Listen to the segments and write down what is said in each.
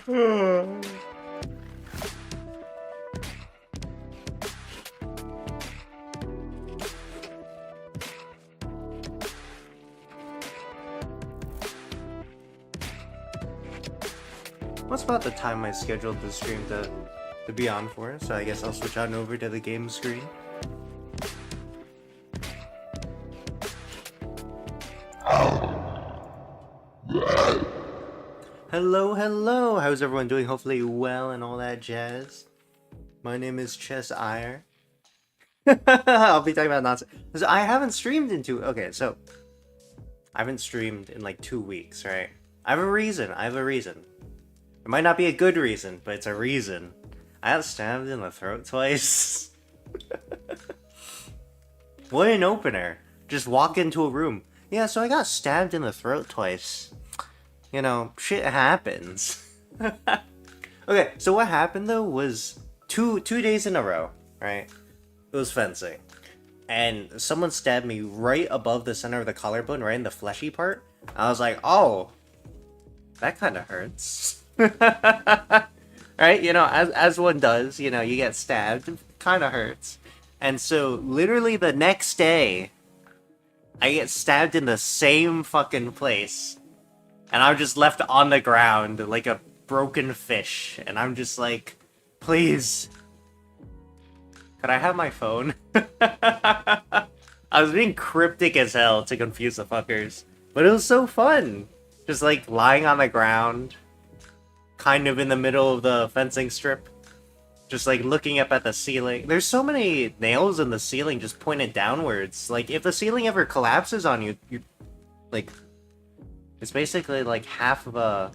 What's about the time I scheduled the stream to be on for? So I guess I'll switch on over to the game screen. Hello, hello! How's everyone doing? Hopefully well and all that jazz. My name is Chess Ire. I'll be talking about nonsense. I haven't streamed in okay, so I haven't streamed in like 2 weeks, right? I have a reason. It might not be a good reason, but it's a reason. I got stabbed in the throat twice. What an opener. Just walk into a room. Yeah, so I got stabbed in the throat twice. You know, shit happens. Okay, so what happened though was two days in a row, right? It was fencing. And someone stabbed me right above the center of the collarbone, right in the fleshy part. I was like, oh, that kind of hurts. Right? You know, as one does, you know, you get stabbed, it kind of hurts. And so, literally the next day, I get stabbed in the same fucking place. And I'm just left on the ground like a broken fish. And I'm just like, please. Could I have my phone? I was being cryptic as hell to confuse the fuckers. But it was so fun. Just like lying on the ground. Kind of in the middle of the fencing strip. Just like looking up at the ceiling. There's so many nails in the ceiling just pointed downwards. Like if the ceiling ever collapses on you, you're like... It's basically like half of a...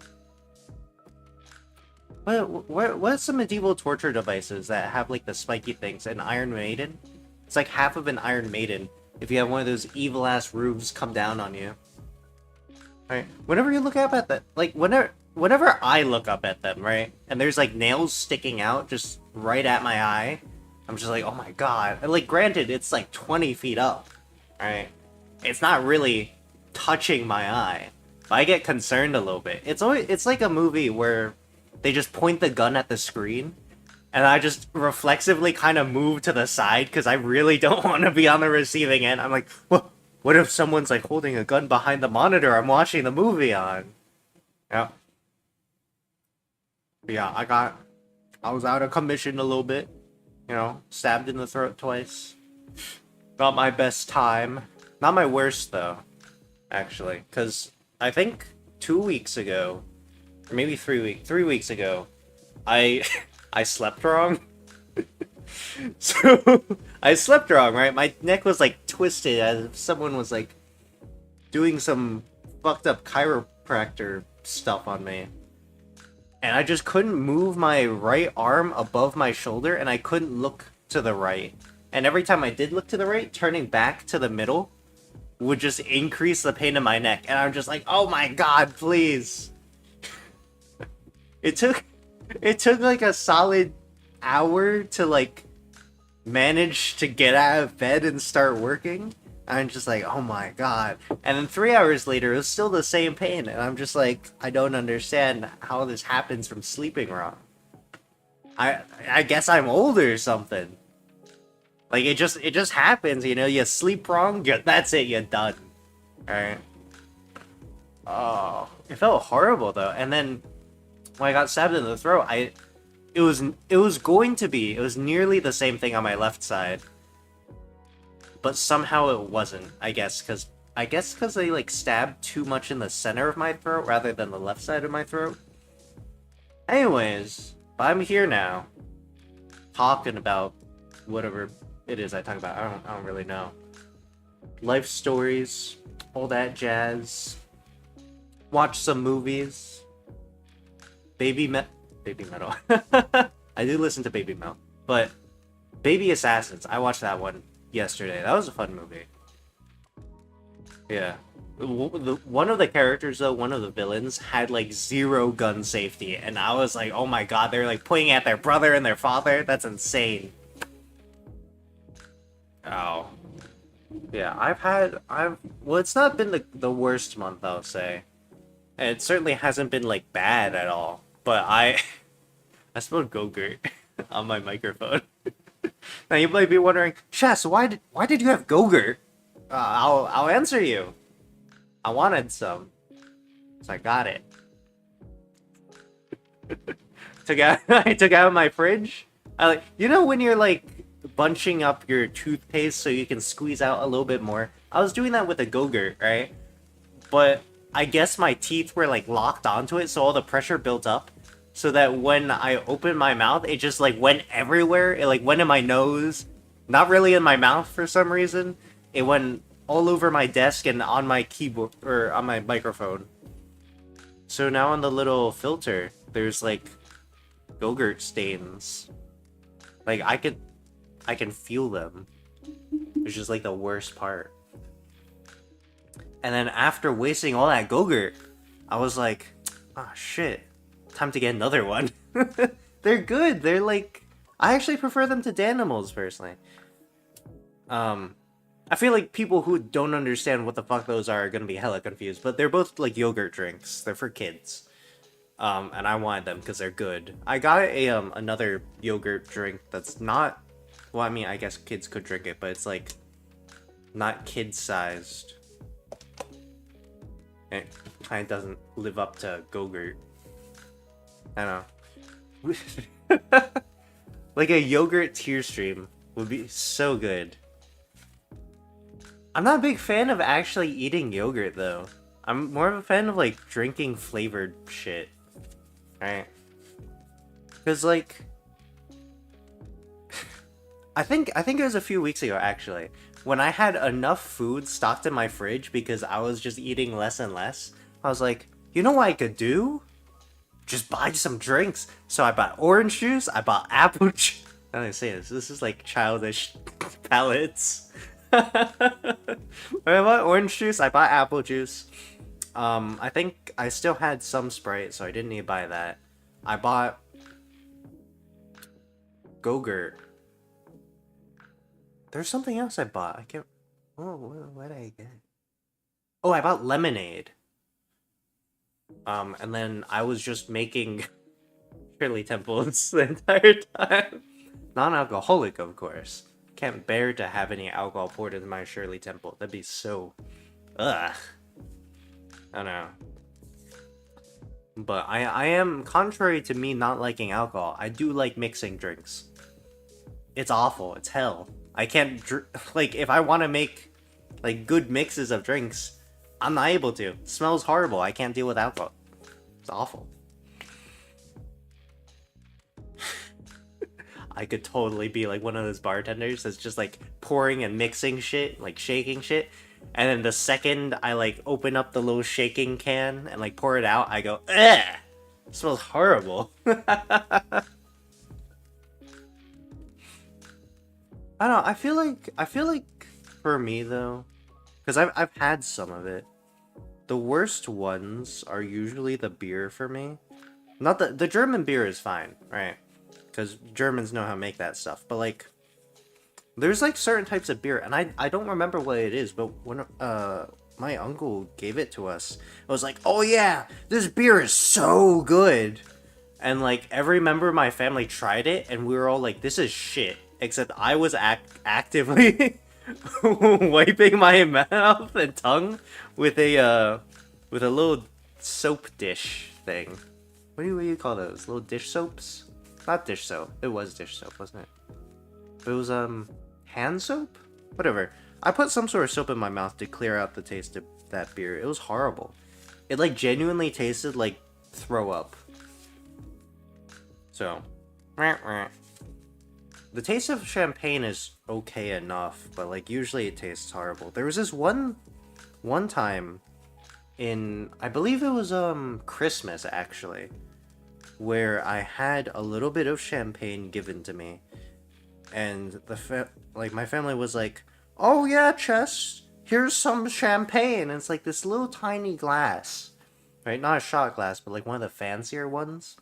What's some medieval torture devices that have like the spiky things? An Iron Maiden? It's like half of an Iron Maiden if you have one of those evil ass roofs come down on you. Alright, whenever you look up at that, like whenever I look up at them, right? And there's like nails sticking out just right at my eye, I'm just like, oh my god. And like granted, it's like 20 feet up, right? It's not really touching my eye. I get concerned a little bit. It's like a movie where they just point the gun at the screen, and I just reflexively kind of move to the side because I really don't want to be on the receiving end. I'm like, well, what if someone's like holding a gun behind the monitor I'm watching the movie on? Yeah. But yeah, I was out of commission a little bit. You know, stabbed in the throat twice. Not my best time. Not my worst though, actually, because I think 2 weeks ago, or maybe 3 weeks ago, I slept wrong. So I slept wrong, right? My neck was like twisted as if someone was like doing some fucked up chiropractor stuff on me. And I just couldn't move my right arm above my shoulder, and I couldn't look to the right. And every time I did look to the right, turning back to the middle would just increase the pain in my neck. And I'm just like, oh my god, please. It took like a solid hour to like manage to get out of bed and start working. I'm just like, oh my god. And then 3 hours later, it was still the same pain. And I'm just like, I don't understand how this happens from sleeping wrong. I guess I'm old or something. Like, it just happens, you know? You sleep wrong, that's it, you're done. Alright? Oh, it felt horrible, though. And then, when I got stabbed in the throat, it was nearly the same thing on my left side. But somehow it wasn't, I guess, because they, like, stabbed too much in the center of my throat rather than the left side of my throat. Anyways, I'm here now, talking about whatever it is I talk about. I don't really know. Life stories, all that jazz. Watch some movies. Baby Metal. I do listen to Baby Metal, but Baby Assassins, I watched that one yesterday. That was a fun movie. Yeah. One of the characters, though, one of the villains, had, like, 0 gun safety, and I was like, oh my god, they're, like, pointing at their brother and their father? That's insane. Oh. Yeah, well, it's not been the worst month, I'll say. And it certainly hasn't been, like, bad at all. but I spelled Gogurt on my microphone. Now you might be wondering, Chess, why did you have Gogurt? I'll answer you. I wanted some, so I got it. I took out my fridge. You know when you're like bunching up your toothpaste so you can squeeze out a little bit more. I was doing that with a Gogurt, right? But I guess my teeth were like locked onto it, so all the pressure built up, so that when I opened my mouth, it just like went everywhere. It like went in my nose, not really in my mouth for some reason. It went all over my desk and on my keyboard or on my microphone. So now on the little filter, there's like Gogurt stains. Like I can feel them, which is like the worst part. And then after wasting all that Gogurt, I was like, oh shit, time to get another one. They're good. They're like, I actually prefer them to Danimals personally. I feel like people who don't understand what the fuck those are gonna be hella confused, but they're both like yogurt drinks. They're for kids. And I wanted them because they're good. I got another yogurt drink that's not, well, I mean, I guess kids could drink it, but it's like not kid-sized. It kind of doesn't live up to Gogurt. I don't know. Like a yogurt tear stream would be so good. I'm not a big fan of actually eating yogurt though. I'm more of a fan of like drinking flavored shit. Right? Because like I think it was a few weeks ago actually, when I had enough food stocked in my fridge because I was just eating less and less. I was like, you know what I could do? Just buy some drinks. So I bought orange juice, I bought apple juice. Now I say this is like childish palettes. I bought orange juice, I bought apple juice. I think I still had some Sprite, so I didn't need to buy that. I bought Gogurt. There's something else I bought. I can't. Oh, what did I get? Oh, I bought lemonade. And then I was just making Shirley Temples the entire time. Non-alcoholic, of course. Can't bear to have any alcohol poured into my Shirley Temple. That'd be so... Ugh. I don't know. But I am, contrary to me not liking alcohol, I do like mixing drinks. It's awful. It's hell. I can't... Like, if I want to make, like, good mixes of drinks, I'm not able to. It smells horrible. I can't deal with alcohol. It's awful. I could totally be like one of those bartenders that's just like pouring and mixing shit, like shaking shit. And then the second I like open up the little shaking can and like pour it out, I go, ugh! It smells horrible. I don't know, I feel like for me though, because I've had some of it, the worst ones are usually the beer for me. Not the German beer is fine, right? Because Germans know how to make that stuff. But like, there's like certain types of beer, and I don't remember what it is, but when my uncle gave it to us, I was like, oh yeah, this beer is so good. And like every member of my family tried it, and we were all like, this is shit. Except I was actively wiping my mouth and tongue with a little soap dish thing. What do you call those? Little dish soaps? Not dish soap. It was dish soap, wasn't it? It was hand soap? Whatever. I put some sort of soap in my mouth to clear out the taste of that beer. It was horrible. It like genuinely tasted like throw up. So, the taste of champagne is okay enough, but like usually it tastes horrible. There was this one time in, I believe it was Christmas actually, where I had a little bit of champagne given to me, and my family was like, "Oh yeah, Chess, here's some champagne." And it's like this little tiny glass, right? Not a shot glass, but like one of the fancier ones.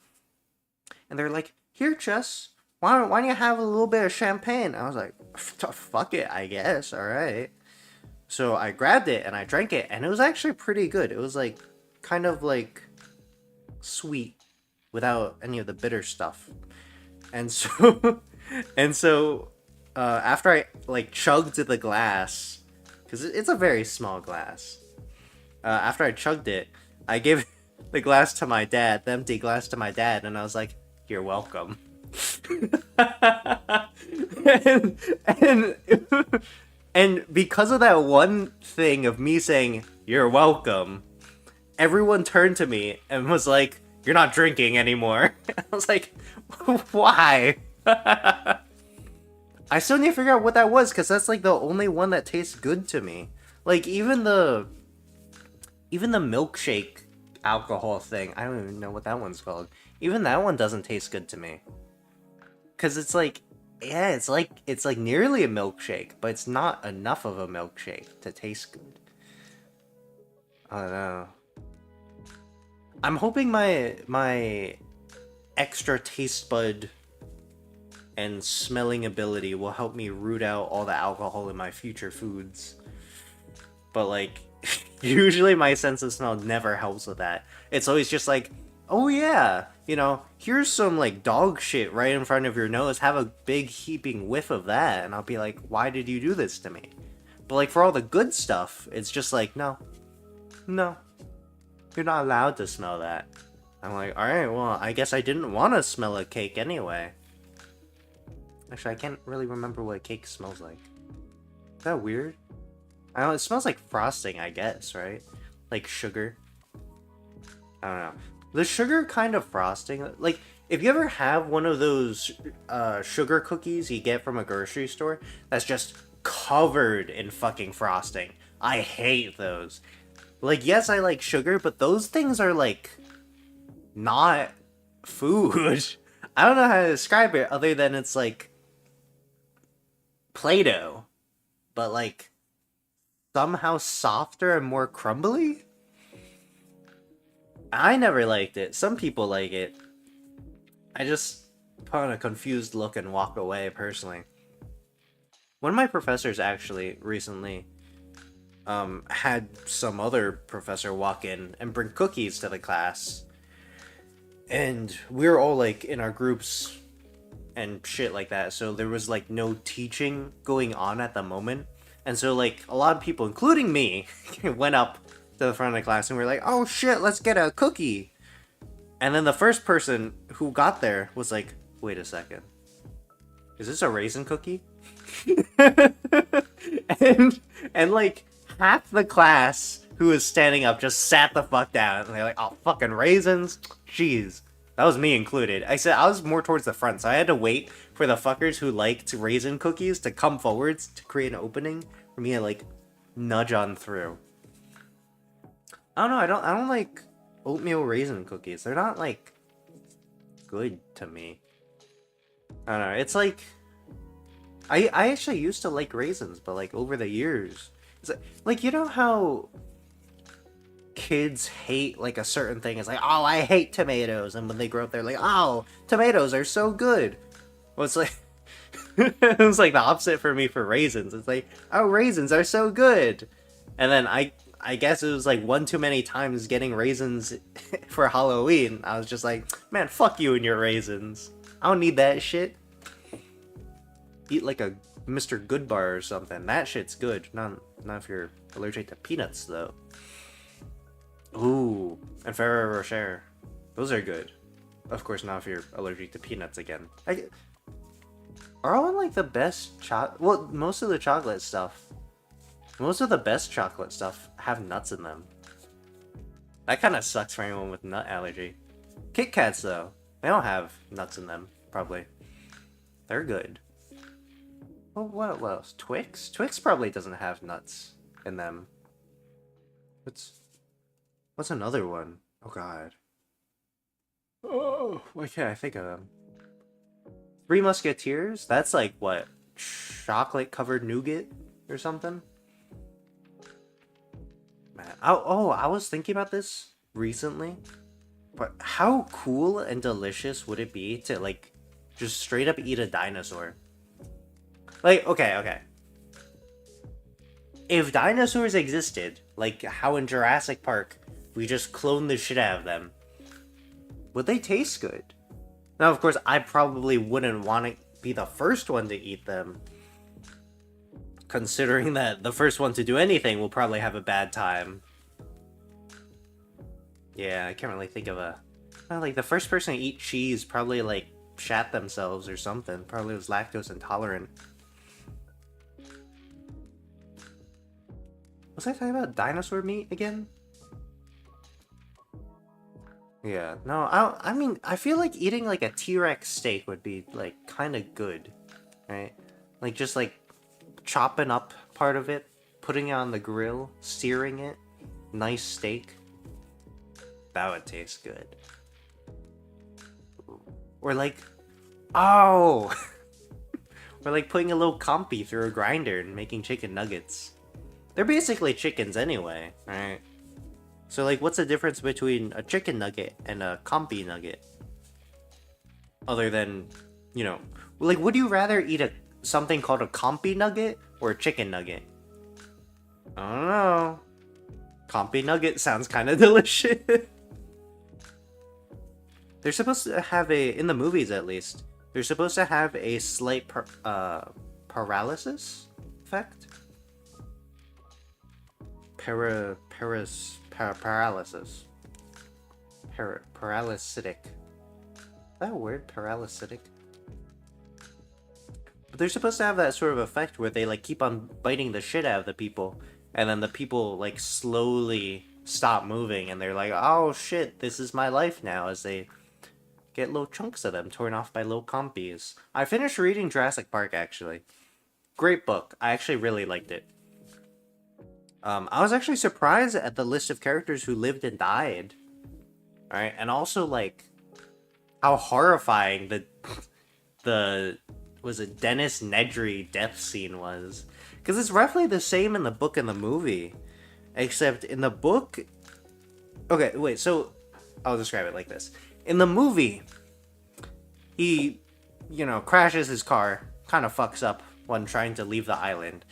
And they're like, "Here, Chess, why don't you have a little bit of champagne?" I was like, "Fuck it, I guess. All right." So I grabbed it and I drank it, and it was actually pretty good. It was like kind of like sweet. without any of the bitter stuff. And so, and so, after I like chugged the glass, because it's a very small glass. After I chugged it, I gave the glass to my dad, the empty glass to my dad, and I was like, "You're welcome." and, and and because of that one thing of me saying "You're welcome," everyone turned to me and was like, "You're not drinking anymore." I was like, "Why?" I still need to figure out what that was, because that's like the only one that tastes good to me. Like even the milkshake alcohol thing, I don't even know what that one's called. Even that one doesn't taste good to me. Cause it's like, yeah, it's like nearly a milkshake, but it's not enough of a milkshake to taste good. I don't know. I'm hoping my extra taste bud and smelling ability will help me root out all the alcohol in my future foods. But like, usually my sense of smell never helps with that. It's always just like, oh yeah, you know, here's some like dog shit right in front of your nose. Have a big heaping whiff of that, and I'll be like, why did you do this to me? But like for all the good stuff, it's just like, no, you're not allowed to smell that. I'm like, alright, well, I guess I didn't want to smell a cake anyway. Actually, I can't really remember what a cake smells like. Is that weird? I don't know, it smells like frosting, I guess, right? Like sugar. I don't know. The sugar kind of frosting, like, if you ever have one of those sugar cookies you get from a grocery store that's just covered in fucking frosting, I hate those. Like, yes, I like sugar, but those things are, like, not food. I don't know how to describe it other than it's, like, Play-Doh, but, like, somehow softer and more crumbly? I never liked it. Some people like it. I just put on a confused look and walk away, personally. One of my professors actually recently had some other professor walk in and bring cookies to the class. And we were all like in our groups and shit like that, so there was like no teaching going on at the moment. And so like a lot of people, including me, went up to the front of the class and we were like, oh shit, let's get a cookie. And then the first person who got there was like, wait a second, is this a raisin cookie? and like half the class who was standing up just sat the fuck down, and they're like, oh, fucking raisins? Jeez. That was me included. I said I was more towards the front, so I had to wait for the fuckers who liked raisin cookies to come forwards to create an opening for me to like nudge on through. I don't know, I don't like oatmeal raisin cookies. They're not like good to me. I don't know, it's like I actually used to like raisins, but like over the years, it's like you know how kids hate like a certain thing. It's like, oh, I hate tomatoes, and when they grow up, they're like, oh, tomatoes are so good. Well, it's like it was like the opposite for me for raisins. It's like, oh, raisins are so good, and then I guess it was like one too many times getting raisins for Halloween. I was just like, man, fuck you and your raisins. I don't need that shit. Eat like a Mr. Goodbar or something. That shit's good. Not if you're allergic to peanuts, though. Ooh, and Ferrero Rocher. Those are good. Of course, not if you're allergic to peanuts again. Are all like the best well, most of the chocolate stuff. Most of the best chocolate stuff have nuts in them. That kind of sucks for anyone with nut allergy. Kit Kats, though, they don't have nuts in them, probably. They're good. Well, what else? Twix? Twix probably doesn't have nuts in them. What's another one? Oh god. Oh, why can't I think of them? Three Musketeers? That's like what? Chocolate covered nougat or something? Man, I was thinking about this recently. But how cool and delicious would it be to like just straight up eat a dinosaur? Like, okay. If dinosaurs existed, like how in Jurassic Park, we just cloned the shit out of them. Would they taste good? Now, of course, I probably wouldn't want to be the first one to eat them, considering that the first one to do anything will probably have a bad time. Yeah, I can't really think of a... Well, like, the first person to eat cheese probably, like, shat themselves or something. Probably was lactose intolerant. Was I talking about dinosaur meat again? Yeah, no, I mean, I feel like eating, like, a T-Rex steak would be, like, kind of good, right? Like, just, like, chopping up part of it, putting it on the grill, searing it, nice steak. That would taste good. Or, like, oh! Or, like, putting a little compy through a grinder and making chicken nuggets. They're basically chickens anyway, right? So, like, what's the difference between a chicken nugget and a compy nugget? Other than, you know, like, would you rather eat something called a compy nugget or a chicken nugget? I don't know. Compy nugget sounds kind of delicious. They're supposed to have in the movies at least, they're supposed to have a slight paralysis effect? Paralysis. Paralysitic. Is that a word? Paralysitic? But they're supposed to have that sort of effect where they, like, keep on biting the shit out of the people, and then the people, like, slowly stop moving, and they're like, oh shit, this is my life now, as they get little chunks of them torn off by little compies. I finished reading Jurassic Park, actually. Great book. I actually really liked it. I was actually surprised at the list of characters who lived and died. Alright, and also, like, how horrifying the was it Dennis Nedry death scene was. Because it's roughly the same in the book and the movie. Except in the book... Okay, wait, so I'll describe it like this. In the movie, he, you know, crashes his car, kind of fucks up when trying to leave the island.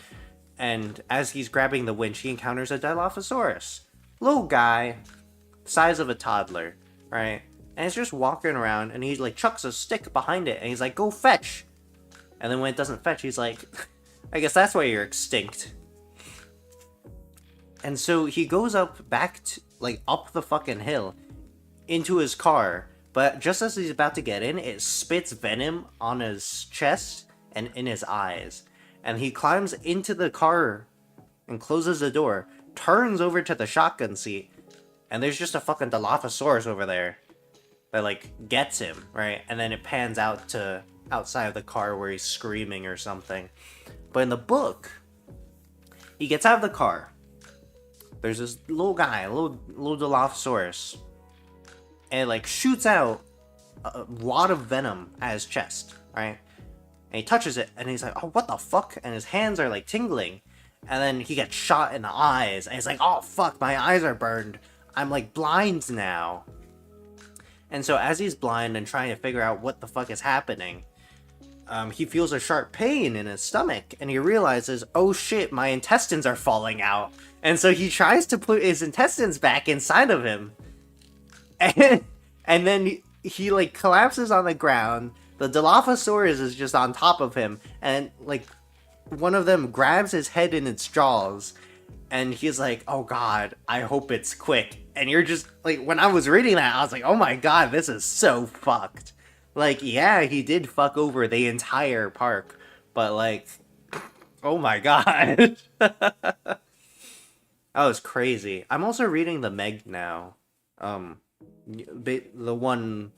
And as he's grabbing the winch, he encounters a Dilophosaurus. Little guy, size of a toddler, right? And he's just walking around, and he, like, chucks a stick behind it, and he's like, go fetch! And then when it doesn't fetch, he's like, I guess that's why you're extinct. And so he goes up back to, like, up the fucking hill into his car, but just as he's about to get in, it spits venom on his chest and in his eyes. And he climbs into the car and closes the door, turns over to the shotgun seat, and there's just a fucking Dilophosaurus over there that, like, gets him, right? And then it pans out to outside of the car where he's screaming or something. But in the book, he gets out of the car. There's this little guy, a little Dilophosaurus, and it, like, shoots out a wad of venom at his chest, right? And he touches it, and he's like, oh, what the fuck? And his hands are, like, tingling. And then he gets shot in the eyes, and he's like, oh, fuck, my eyes are burned. I'm, like, blind now. And so as he's blind and trying to figure out what the fuck is happening, he feels a sharp pain in his stomach, and he realizes, oh shit, my intestines are falling out. And so he tries to put his intestines back inside of him. And then he like, collapses on the ground. The Dilophosaurus is just on top of him, and, like, one of them grabs his head in its jaws, and he's like, oh god, I hope it's quick. And you're just, like, when I was reading that, I was like, oh my god, this is so fucked. Like, yeah, he did fuck over the entire park, but, like, oh my god. That was crazy. I'm also reading The Meg now. The one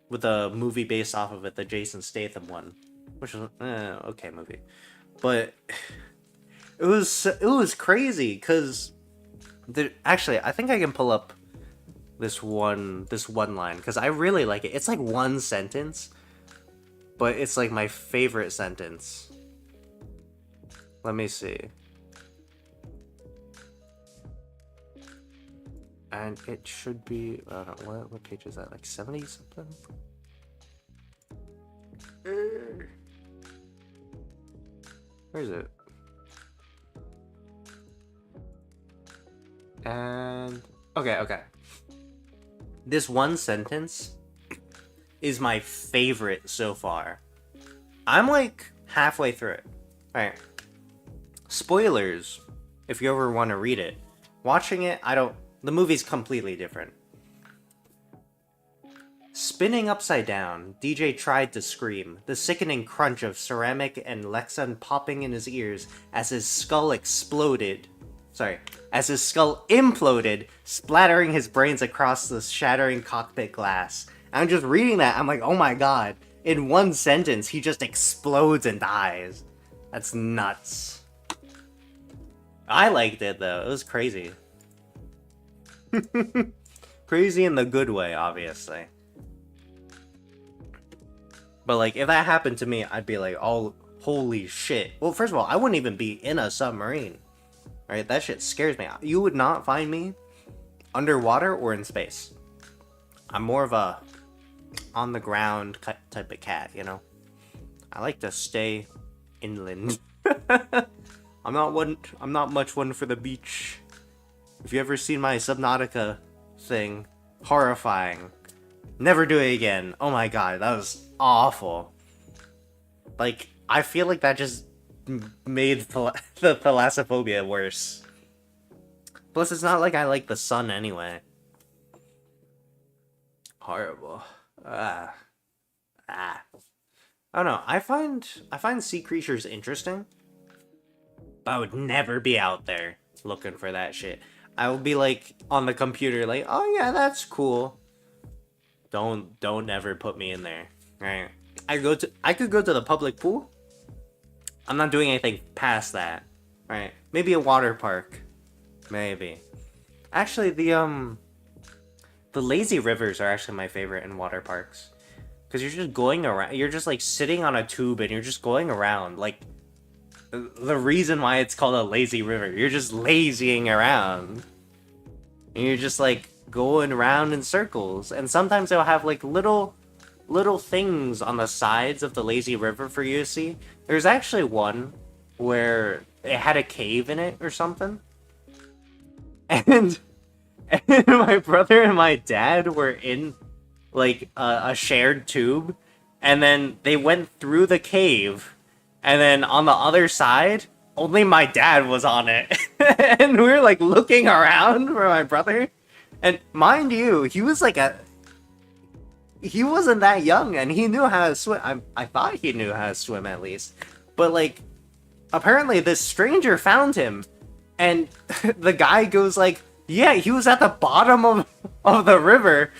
with a movie based off of it, the Jason Statham one, which was okay movie, but it was crazy because actually I think I can pull up this one line because I really like it. It's like one sentence, but it's like my favorite sentence. Let me see. And it should be, what page is that? Like 70 something? Where is it? And, okay. This one sentence is my favorite so far. I'm like halfway through it. Alright. Spoilers, if you ever want to read it. Watching it, the movie's completely different. Spinning upside down, DJ tried to scream, the sickening crunch of ceramic and Lexan popping in his ears as his skull imploded, splattering his brains across the shattering cockpit glass. I'm just reading that, I'm like, oh my god. In one sentence, he just explodes and dies. That's nuts. I liked it, though. It was crazy. Crazy in the good way, obviously. But, like, if that happened to me, I'd be like, oh, holy shit. Well, first of all, I wouldn't even be in a submarine. Right? That shit scares me. You would not find me underwater or in space. I'm more of a on-the-ground type of cat, you know? I like to stay inland. I'm not much one for the beach. If you ever seen my Subnautica thing, horrifying. Never do it again. Oh my god, that was awful. Like, I feel like that just made the thalassophobia worse. Plus, it's not like I like the sun anyway. Horrible. I don't know. I find sea creatures interesting, but I would never be out there looking for that shit. I would be like on the computer, like, oh yeah, that's cool. Don't ever put me in there. Right? I could go to the public pool. I'm not doing anything past that. Right? Maybe a water park. Maybe. Actually, the lazy rivers are actually my favorite in water parks. Because you're just going around, you're just like sitting on a tube and you're just going around. Like, the reason why it's called a lazy river, you're just lazying around. And you're just like going around in circles. And sometimes they'll have like little things on the sides of the lazy river for you to see. There's actually one where it had a cave in it or something. And my brother and my dad were in like a shared tube, and then they went through the cave, and then on the other side only my dad was on it. And we were like looking around for my brother, and mind you, he wasn't that young and he knew how to swim. I thought he knew how to swim at least, but like apparently this stranger found him, and the guy goes like, yeah, he was at the bottom of the river,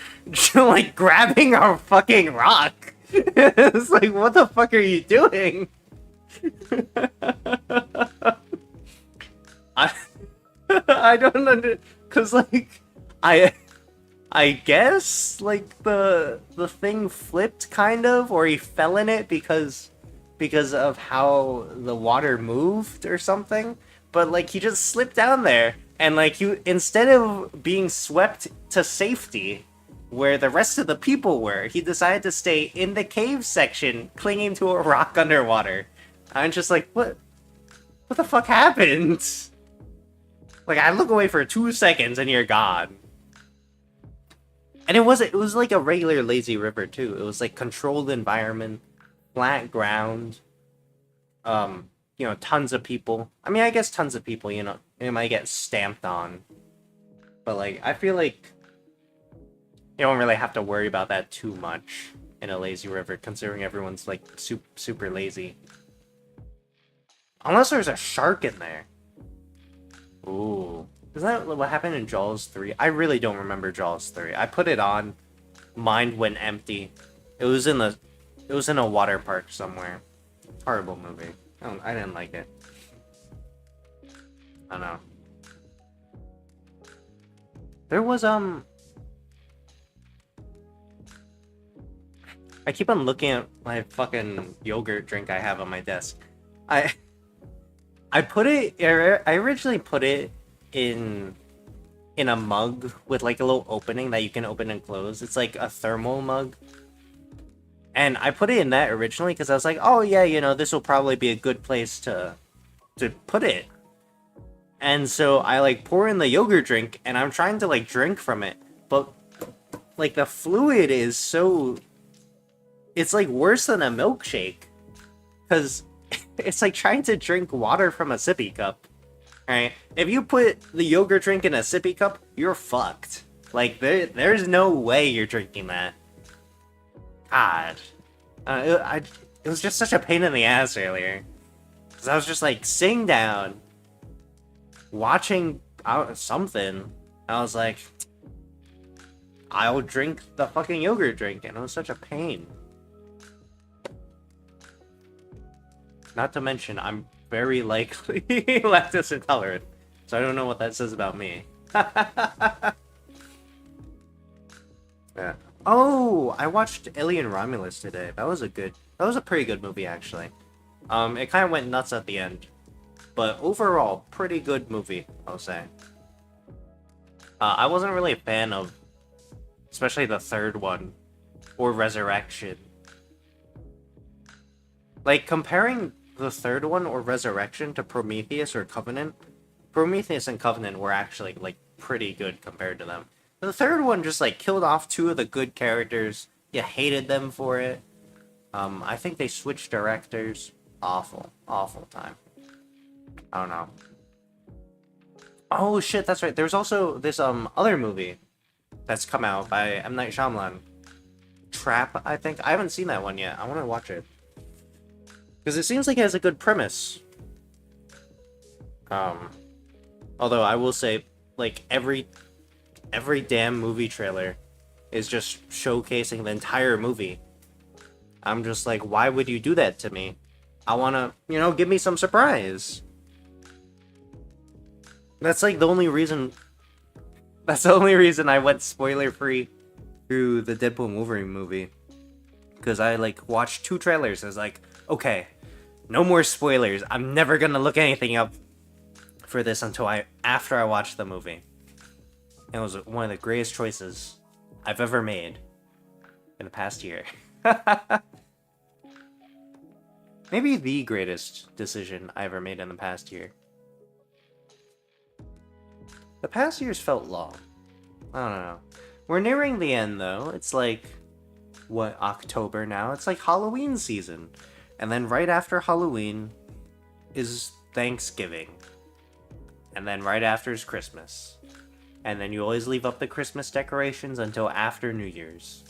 like, grabbing a fucking rock. It's like, what the fuck are you doing? I don't under... Because, like, I guess, like, the thing flipped, kind of, or he fell in it because of how the water moved or something. But, like, he just slipped down there. And, like, instead of being swept to safety, where the rest of the people were, he decided to stay in the cave section, clinging to a rock underwater. I'm just like, what the fuck happened? Like, I look away for 2 seconds and you're gone. And it was like a regular lazy river, too. It was, like, controlled environment, flat ground, you know, tons of people. I mean, I guess tons of people, you know, it might get stamped on. But, like, I feel like you don't really have to worry about that too much in a lazy river, considering everyone's, like, super lazy. Unless there's a shark in there. Ooh. Is that what happened in Jaws 3? I really don't remember Jaws 3. I put it on. Mind went empty. It was in a water park somewhere. Horrible movie. I didn't like it. I don't know. There was, I keep on looking at my fucking yogurt drink I have on my desk. I originally put it in a mug with like a little opening that you can open and close. It's like a thermal mug. And I put it in that originally because I was like, oh yeah, you know, this will probably be a good place to put it. And so I like pour in the yogurt drink and I'm trying to like drink from it. But like the fluid is so, it's like worse than a milkshake, because it's like trying to drink water from a sippy cup. Right? If you put the yogurt drink in a sippy cup, you're fucked. Like there's no way you're drinking that. God, it was just such a pain in the ass earlier, because I was just like sitting down, watching something. I was like, I'll drink the fucking yogurt drink, and it was such a pain. Not to mention, I'm very likely lactose intolerant, so I don't know what that says about me. Yeah. Oh, I watched Alien Romulus today. That was a pretty good movie, actually. It kind of went nuts at the end, but overall, pretty good movie, I'll say. I wasn't really a fan of, especially the third one, or Resurrection. Like, comparing the third one, or Resurrection, to Prometheus or Covenant, Prometheus and Covenant were actually, like, pretty good compared to them. The third one just, like, killed off two of the good characters. You hated them for it. I think they switched directors. Awful. Awful time. I don't know. Oh, shit, that's right. There's also this, other movie that's come out by M. Night Shyamalan. Trap, I think. I haven't seen that one yet. I want to watch it. Because it seems like it has a good premise. Although I will say, like, every damn movie trailer is just showcasing the entire movie. I'm just like, why would you do that to me? I wanna, give me some surprise. That's like the only reason I went spoiler-free through the Deadpool and Wolverine movie. Because I, like, watched 2 trailers. I was like, okay, no more spoilers. I'm never gonna look anything up for this after I watch the movie. It was one of the greatest choices I've ever made in the past year. Maybe the greatest decision I ever made in the past year. The past years felt long. I don't know. We're nearing the end, though. It's like, October now? It's like Halloween season. And then right after Halloween is Thanksgiving. And then right after is Christmas. And then you always leave up the Christmas decorations until after New Year's.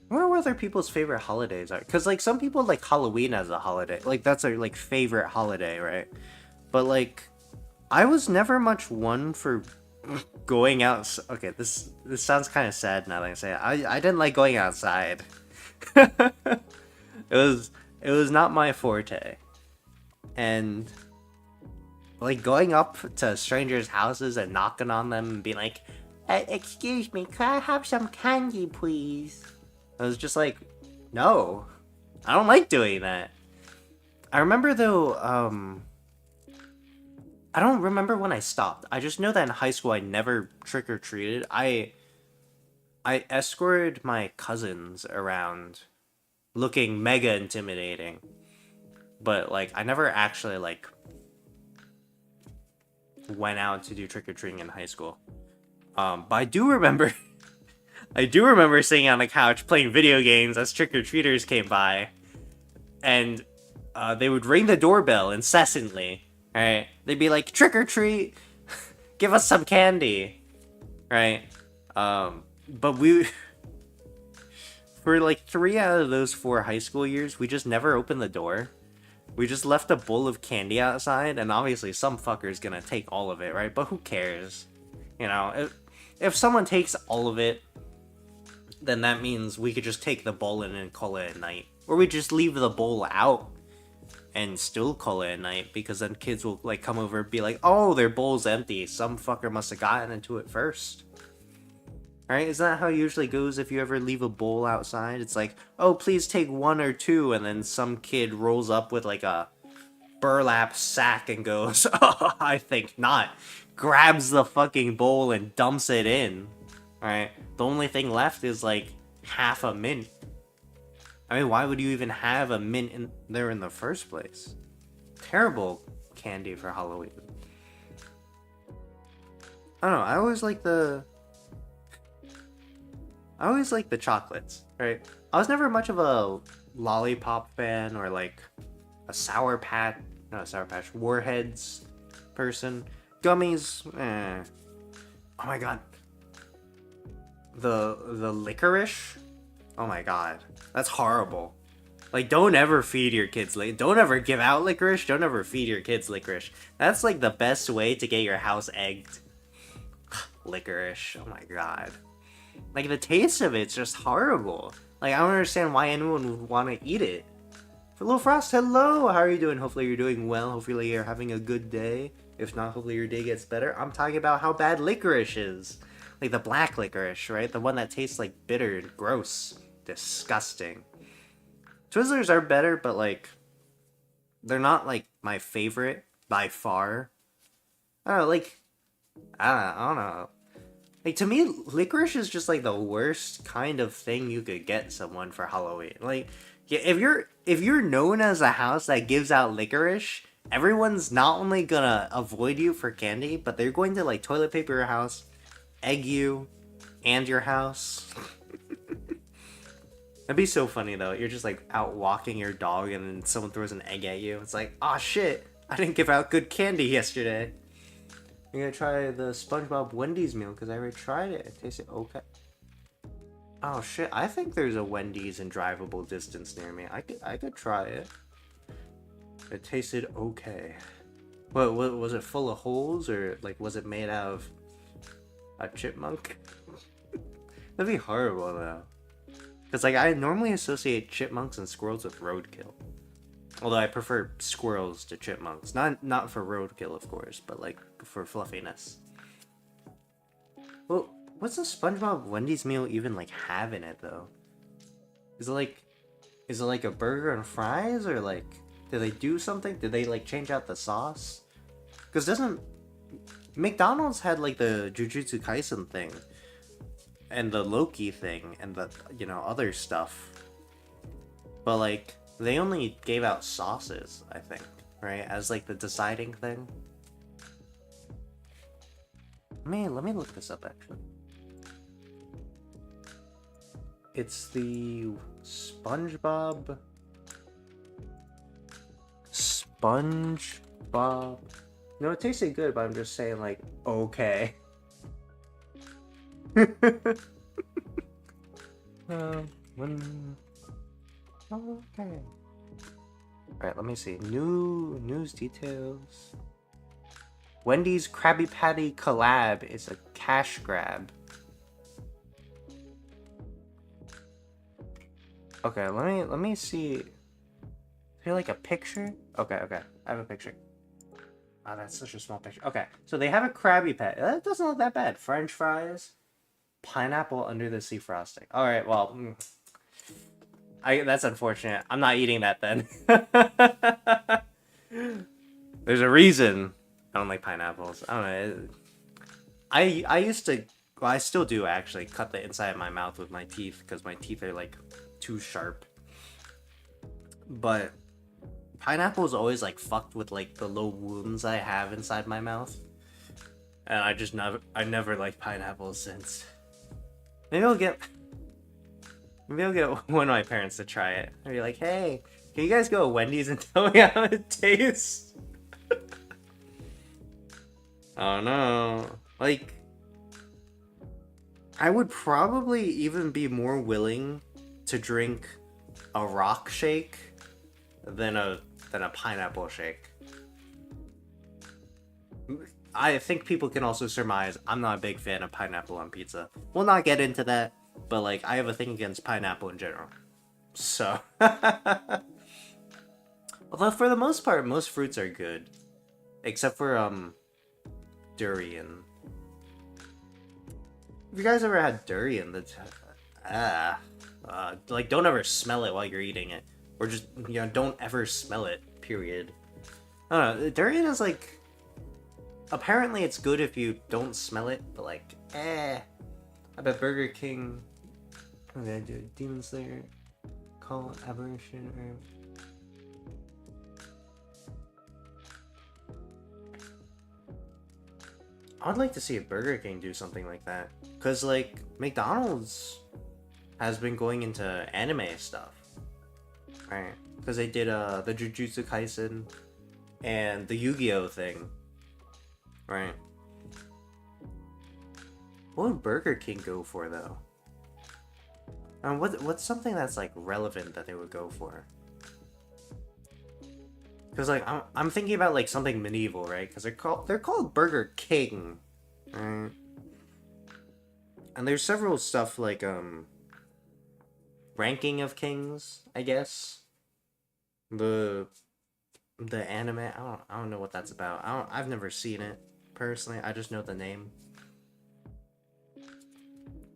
I wonder what other people's favorite holidays are. Because, like, some people like Halloween as a holiday. Like, that's their, like, favorite holiday, right? But, like, I was never much one for going out. Okay, this sounds kind of sad now that I say it. I didn't like going outside. It was not my forte. And, like, going up to strangers' houses and knocking on them and being like, excuse me, could I have some candy, please? I was just like, no, I don't like doing that. I remember, though, I don't remember when I stopped. I just know that in high school I never trick-or-treated. I escorted my cousins around looking mega intimidating. But, like, I never actually, like, went out to do trick-or-treating in high school. But I do remember sitting on the couch playing video games as trick-or-treaters came by. And they would ring the doorbell incessantly. Right? They'd be like, trick-or-treat! Give us some candy! Right? But for like 3 out of those 4 high school years, we just never opened the door. We just left a bowl of candy outside, and obviously some fucker's gonna take all of it, right? But who cares? If someone takes all of it, then that means we could just take the bowl in and call it a night. Or we just leave the bowl out and still call it a night, because then kids will, like, come over and be like, oh, their bowl's empty. Some fucker must have gotten into it first. Right? Isn't that how it usually goes if you ever leave a bowl outside? It's like, oh, please take 1 or 2, and then some kid rolls up with, like, a burlap sack and goes, oh, I think not. Grabs the fucking bowl and dumps it in. Right? The only thing left is, like, half a mint. I mean, why would you even have a mint in there in the first place? Terrible candy for Halloween. I don't know. I always like the chocolates, right? I was never much of a lollipop fan or like a sour patch, not a sour patch, warheads person. Gummies, eh. Oh my god, the licorice. Oh my god, that's horrible. Like, don't ever feed your kids don't ever give out licorice. Don't ever feed your kids licorice. That's like the best way to get your house egged. Licorice. Oh my god. Like, the taste of it's just horrible. Like, I don't understand why anyone would want to eat it. Hello, Frost. Hello. How are you doing? Hopefully you're doing well. Hopefully you're having a good day. If not, hopefully your day gets better. I'm talking about how bad licorice is. Like the black licorice, right? The one that tastes like bitter and gross. Disgusting. Twizzlers are better, but like, they're not like my favorite by far. I don't know, like, I don't know. Like, to me, licorice is just like the worst kind of thing you could get someone for Halloween. Like, yeah, if you're known as a house that gives out licorice, everyone's not only gonna avoid you for candy, but they're going to like toilet paper your house, egg you, and your house. That'd be so funny though. You're just like out walking your dog, and then someone throws an egg at you. It's like, oh shit, I didn't give out good candy yesterday. I'm gonna try the SpongeBob Wendy's meal because I already tried it. It tasted okay. Oh shit, I think there's a Wendy's in drivable distance near me. I could try it. It tasted okay. What was it full of holes, or like was it made out of a chipmunk? That'd be horrible though. Cause like I normally associate chipmunks and squirrels with roadkill. Although I prefer squirrels to chipmunks. Not for roadkill, of course, but like for fluffiness. Well, what's the SpongeBob Wendy's meal even like have in it though? Is it like a burger and fries, or like did they do something? Did they like change out the sauce? Cause doesn't McDonald's had like the Jujutsu Kaisen thing and the Loki thing and the other stuff. But like they only gave out sauces, I think, right? As like the deciding thing. Let me look this up actually. It's the SpongeBob. No, it tasted good, but I'm just saying like okay. Okay. Alright, let me see. News details. Wendy's Krabby Patty collab is a cash grab. Okay, let me see. Is there like a picture? Okay, I have a picture. Oh, that's such a small picture. Okay, so they have a Krabby Patty. That doesn't look that bad. French fries, pineapple under the sea frosting. All right, well, that's unfortunate. I'm not eating that then. There's a reason I don't like pineapples. I don't know. I used to, well, I still do actually cut the inside of my mouth with my teeth because my teeth are like too sharp. But pineapple is always like fucked with like the little wounds I have inside my mouth, and I never liked pineapple since. Maybe I'll get one of my parents to try it. I'll be like, hey, can you guys go to Wendy's and tell me how it tastes? Oh no. Like, I would probably even be more willing to drink a rock shake than a pineapple shake. I think people can also surmise I'm not a big fan of pineapple on pizza. We'll not get into that, but like I have a thing against pineapple in general. So although for the most part most fruits are good. Except for durian. Have you guys ever had durian? Like don't ever smell it while you're eating it. Or just, don't ever smell it, period. I don't know, durian is like, apparently it's good if you don't smell it, but like, I bet Burger King, what did I do? Demon Slayer, Call Aberration, or... I'd like to see a Burger King do something like that. Because, like, McDonald's has been going into anime stuff. Right? Because they did the Jujutsu Kaisen and the Yu-Gi-Oh thing. Right? What would Burger King go for, though? What's something that's, like, relevant that they would go for? Because, like, I'm thinking about, like, something medieval, right? Because they're called Burger King, right? And there's several stuff, like, ranking of kings, I guess. The anime, I don't know what that's about. I've never seen it, personally. I just know the name.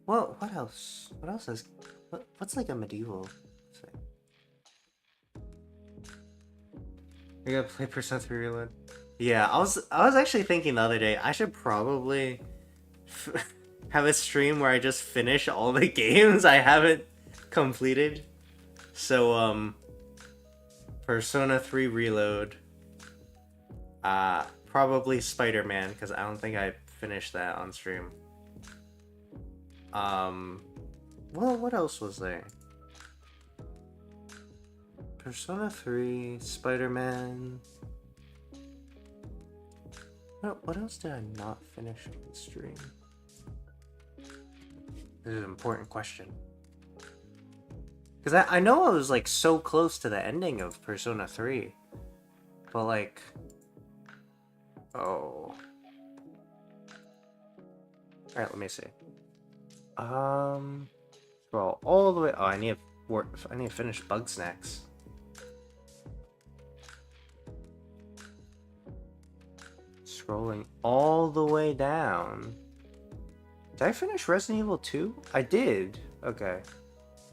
Well, what else? What else is... What's, like, a medieval thing? We gotta play Persona 3 Reload. Yeah, I was actually thinking the other day, I should probably have a stream where I just finish all the games I haven't completed. So, Persona 3 Reload. Probably Spider-Man, because I don't think I finished that on stream. Well, what else was there? Persona 3, Spider-Man. What else did I not finish on stream? This is an important question. Because I know I was, like, so close to the ending of Persona 3. But, like... Oh. Alright, let me see. Scroll all the way... Oh, I need to finish Bug Snacks. Scrolling all the way down. Did I finish Resident Evil 2? I did. Okay.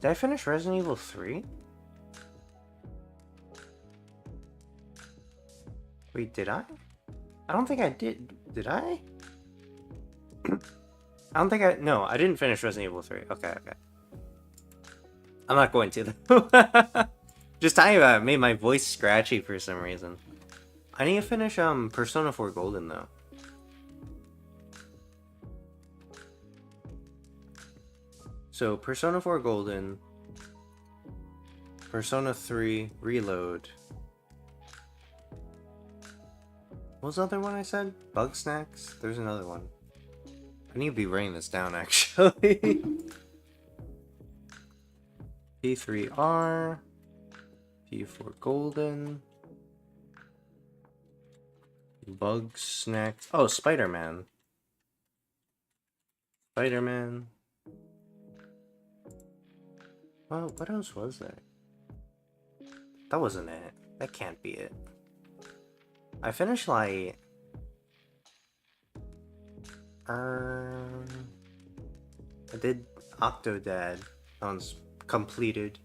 Did I finish Resident Evil 3? Wait, did I? I don't think I did. Did I? I don't think I... No, I didn't finish Resident Evil 3. Okay. I'm not going to, though. Just talking about it made my voice scratchy for some reason. I need to finish Persona 4 Golden, though. So, Persona 4 Golden, Persona 3 Reload. What was the other one I said? Bug Snacks? There's another one. I need to be writing this down, actually. P3R, P4 Golden, Bug Snacks. Oh, Spider-Man. Well, what else was there? That wasn't it. That can't be it. I finished, like... I did Octodad. That one's completed.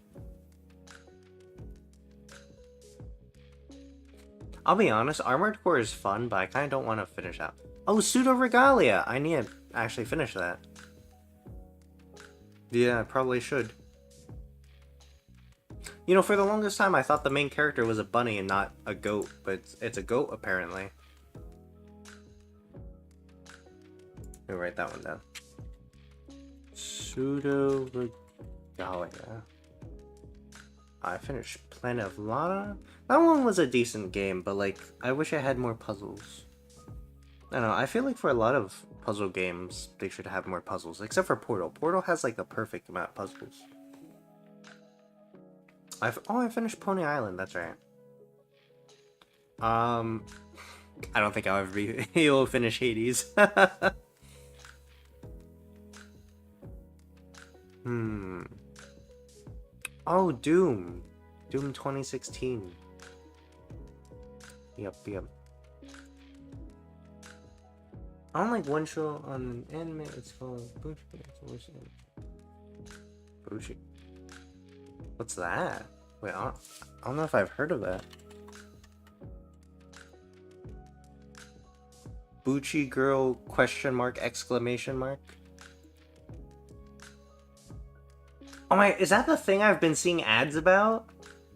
I'll be honest, Armored Core is fun, but I kind of don't want to finish out. Oh, Pseudo Regalia! I need to actually finish that. Yeah, I probably should. You know, for the longest time, I thought the main character was a bunny and not a goat, but it's a goat, apparently. Let me write that one down. Pseudo Regalia. I finished Planet of Lana. That one was a decent game, but, like, I wish I had more puzzles. I don't know, I feel like for a lot of puzzle games, they should have more puzzles, except for Portal. Portal has, like, the perfect amount of puzzles. I finished Pony Island, that's right. I don't think I'll ever be able to finish Hades. Oh, Doom. Doom 2016. Yep. I don't like one show on an anime, it's called Bushi. What's that? Wait, I don't know if I've heard of that. Buchi Girl ? Exclamation mark. Oh my, is that the thing I've been seeing ads about?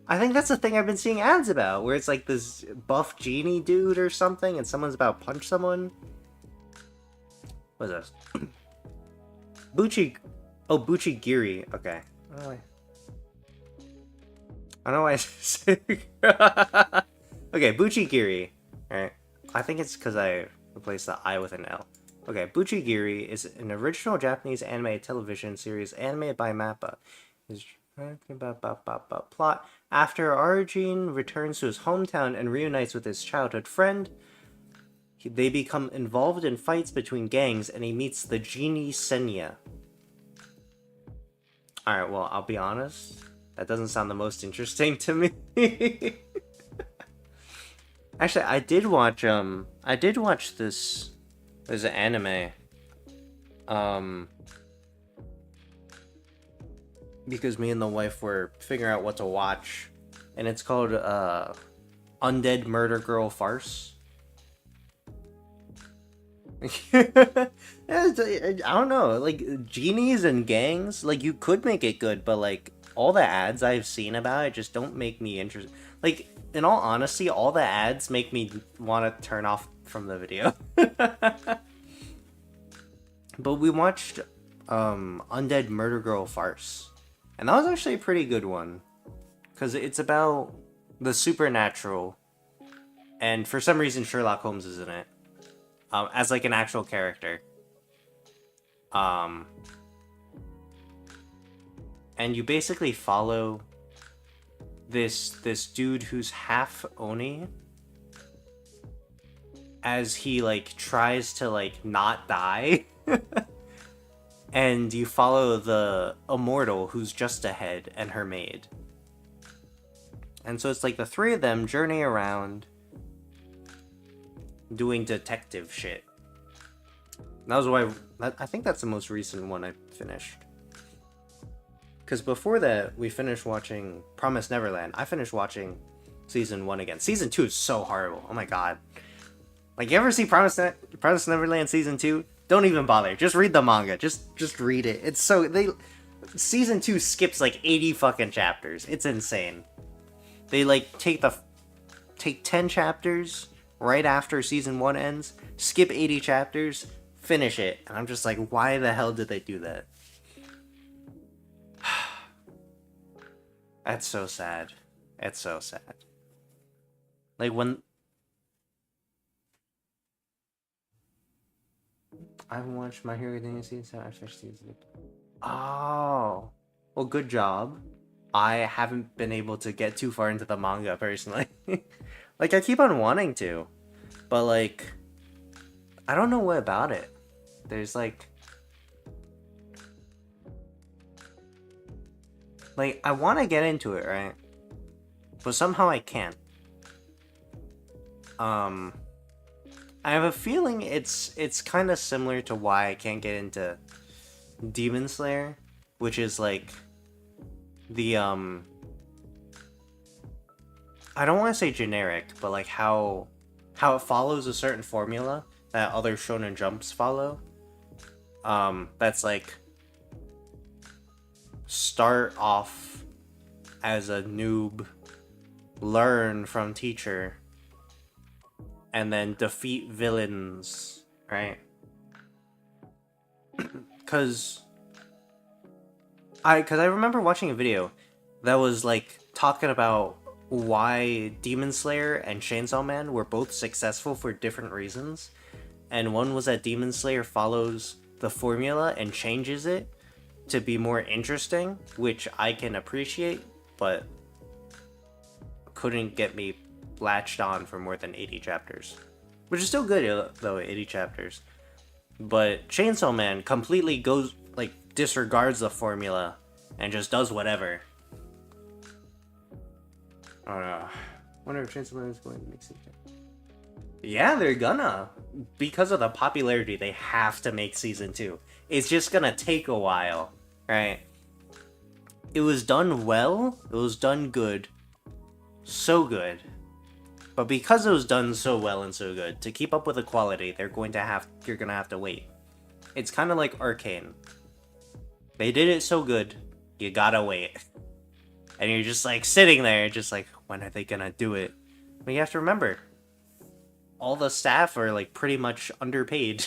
I think that's the thing I've been seeing ads about, where it's like this buff genie dude or something, and someone's about to punch someone. What is this? Buchi... Oh, Buchigiri. Okay. Oh, wait. I don't know why I said... Okay, Buchigiri. Alright. I think it's because I replaced the I with an L. Okay, Buchigiri is an original Japanese anime television series animated by Mappa. Plot. After Arjun returns to his hometown and reunites with his childhood friend, they become involved in fights between gangs and he meets the genie Senya. Alright, well, I'll be honest. That doesn't sound the most interesting to me. Actually, I did watch this. There's an anime. Because me and the wife were figuring out what to watch. And it's called, Undead Murder Girl Farce. I don't know, like, genies and gangs, like, you could make it good, but, like, all the ads I've seen about it just don't make me interested. Like, in all honesty, all the ads make me want to turn off from the video. But we watched Undead Murder Girl Farce, and that was actually a pretty good one, because it's about the supernatural, and for some reason Sherlock Holmes is in it, as like an actual character. And you basically follow this dude who's half Oni as he like tries to like not die. And you follow the immortal who's just ahead and her maid. And so it's like the three of them journey around doing detective shit. That was why I think that's the most recent one I finished. Because before that, we finished watching Promised Neverland. I finished watching Season 1 again. Season 2 is so horrible. Oh my god. Like, you ever see Promised Neverland Season 2? Don't even bother. Just read the manga. Just read it. It's so... Season 2 skips, like, 80 fucking chapters. It's insane. They, like, take 10 chapters right after Season 1 ends, skip 80 chapters, finish it. And I'm just like, why the hell did they do that? That's so sad. It's so sad. Like, when... I haven't watched My Hero Academia Season 7. I finished Season 6. Oh. Well, good job. I haven't been able to get too far into the manga, personally. Like, I keep on wanting to. But, like... I don't know what about it. There's, like... Like, I want to get into it, right? But somehow I can't. I have a feeling it's kind of similar to why I can't get into Demon Slayer, which is like the I don't want to say generic, but like how it follows a certain formula that other Shonen Jumps follow. That's like start off as a noob, learn from teacher, and then defeat villains, right? Cause I remember watching a video that was like talking about why Demon Slayer and Chainsaw Man were both successful for different reasons. And one was that Demon Slayer follows the formula and changes it to be more interesting, which I can appreciate, but couldn't get me latched on for more than 80 chapters. Which is still good, though, 80 chapters. But Chainsaw Man completely goes, like, disregards the formula and just does whatever. I don't know. Wonder if Chainsaw Man is going to make sense. Yeah, they're gonna. Because of the popularity, they have to make Season 2. It's just gonna take a while, right? It was done well. It was done good. So good. But because it was done so well and so good, to keep up with the quality, you're gonna have to wait. It's kind of like Arcane. They did it so good, you gotta wait. And you're just like sitting there, just like, when are they gonna do it? But you have to remember, all the staff are like pretty much underpaid.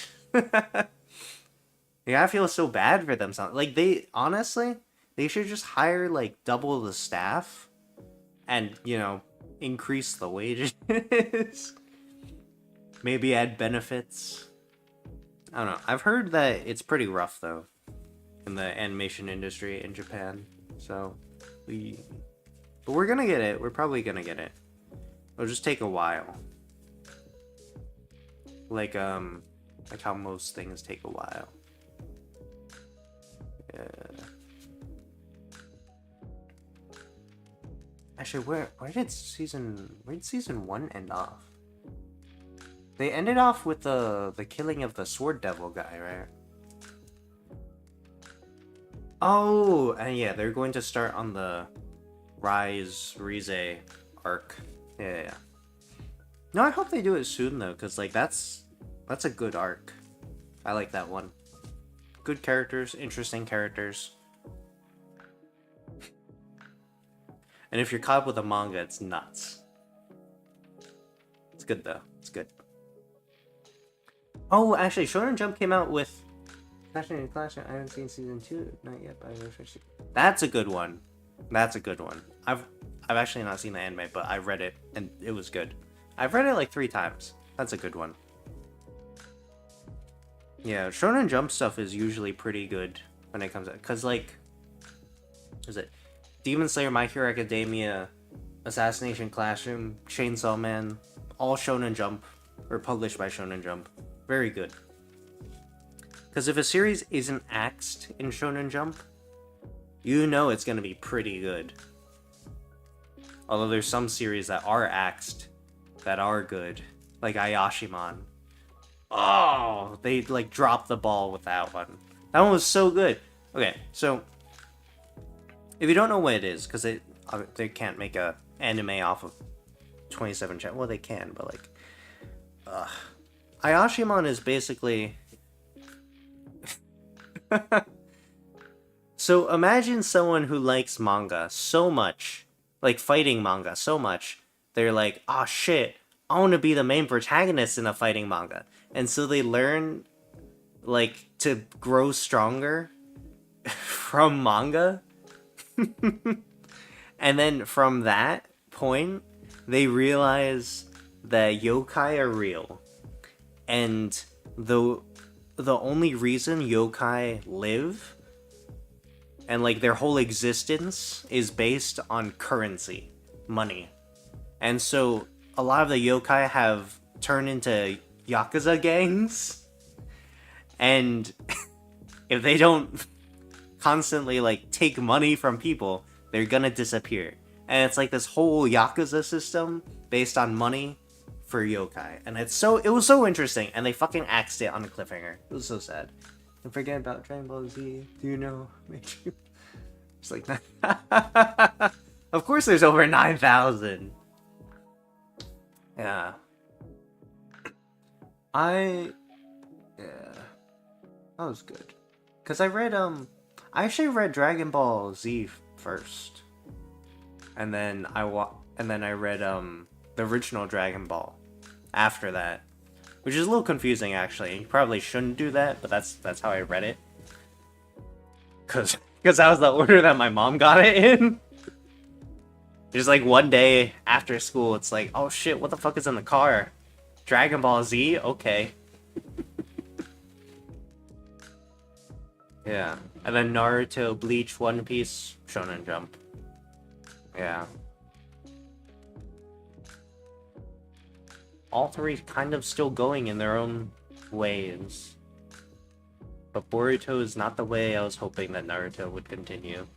Yeah, I feel so bad for them. Like, they honestly, they should just hire like double the staff and, increase the wages. Maybe add benefits. I don't know. I've heard that it's pretty rough though in the animation industry in Japan. So but we're gonna get it. We're probably gonna get it. It'll just take a while. Like how most things take a while. Yeah. Actually, where did season 1 end off? They ended off with the killing of the Sword Devil guy, right? Oh, and yeah, they're going to start on the Rize arc. Yeah. No, I hope they do it soon though, because like that's a good arc. I like that one. Good characters, interesting characters. And if you're caught with a manga, it's nuts. It's good though. It's good. Oh, actually, Shonen Jump came out with Clash. I haven't seen season 2, not yet, but I wish I should. That's a good one. That's a good one. I've actually not seen the anime, but I read it and it was good. I've read it like 3 times. That's a good one. Yeah, Shonen Jump stuff is usually pretty good when it comes out, cause like, is it Demon Slayer, My Hero Academia, Assassination Classroom, Chainsaw Man, all Shonen Jump, or published by Shonen Jump. Very good. Because if a series isn't axed in Shonen Jump, you know it's going to be pretty good. Although there's some series that are axed that are good, like Ayashimon. Oh, they like dropped the ball with that one. That one was so good. Okay, so if you don't know what it is, because they can't make a anime off of 27 chapters. Well, they can, but like, Ayashimon is basically. So imagine someone who likes manga so much, like fighting manga so much, they're like, oh shit, I want to be the main protagonist in a fighting manga. And so they learn, like, to grow stronger from manga. And then from that point, they realize that yokai are real. And the only reason yokai live and like their whole existence is based on currency, money. And so a lot of the yokai have turned into yakuza gangs, and if they don't constantly like take money from people, they're gonna disappear. And it's like this whole yakuza system based on money for yokai, and it was so interesting, and they fucking axed it on a cliffhanger. It was so sad. And forget about Dragon Ball Z. Do you know? It's like, of course there's over 9,000. Yeah. Yeah, that was good. Cause I actually read Dragon Ball Z first, and then I read the original Dragon Ball after that, which is a little confusing actually. You probably shouldn't do that, but that's how I read it. Cause that was the order that my mom got it in. Just like one day after school, it's like, oh shit, what the fuck is in the car? Dragon Ball Z? Okay. Yeah. And then Naruto, Bleach, One Piece, Shonen Jump. Yeah. All 3 kind of still going in their own ways. But Boruto is not the way I was hoping that Naruto would continue.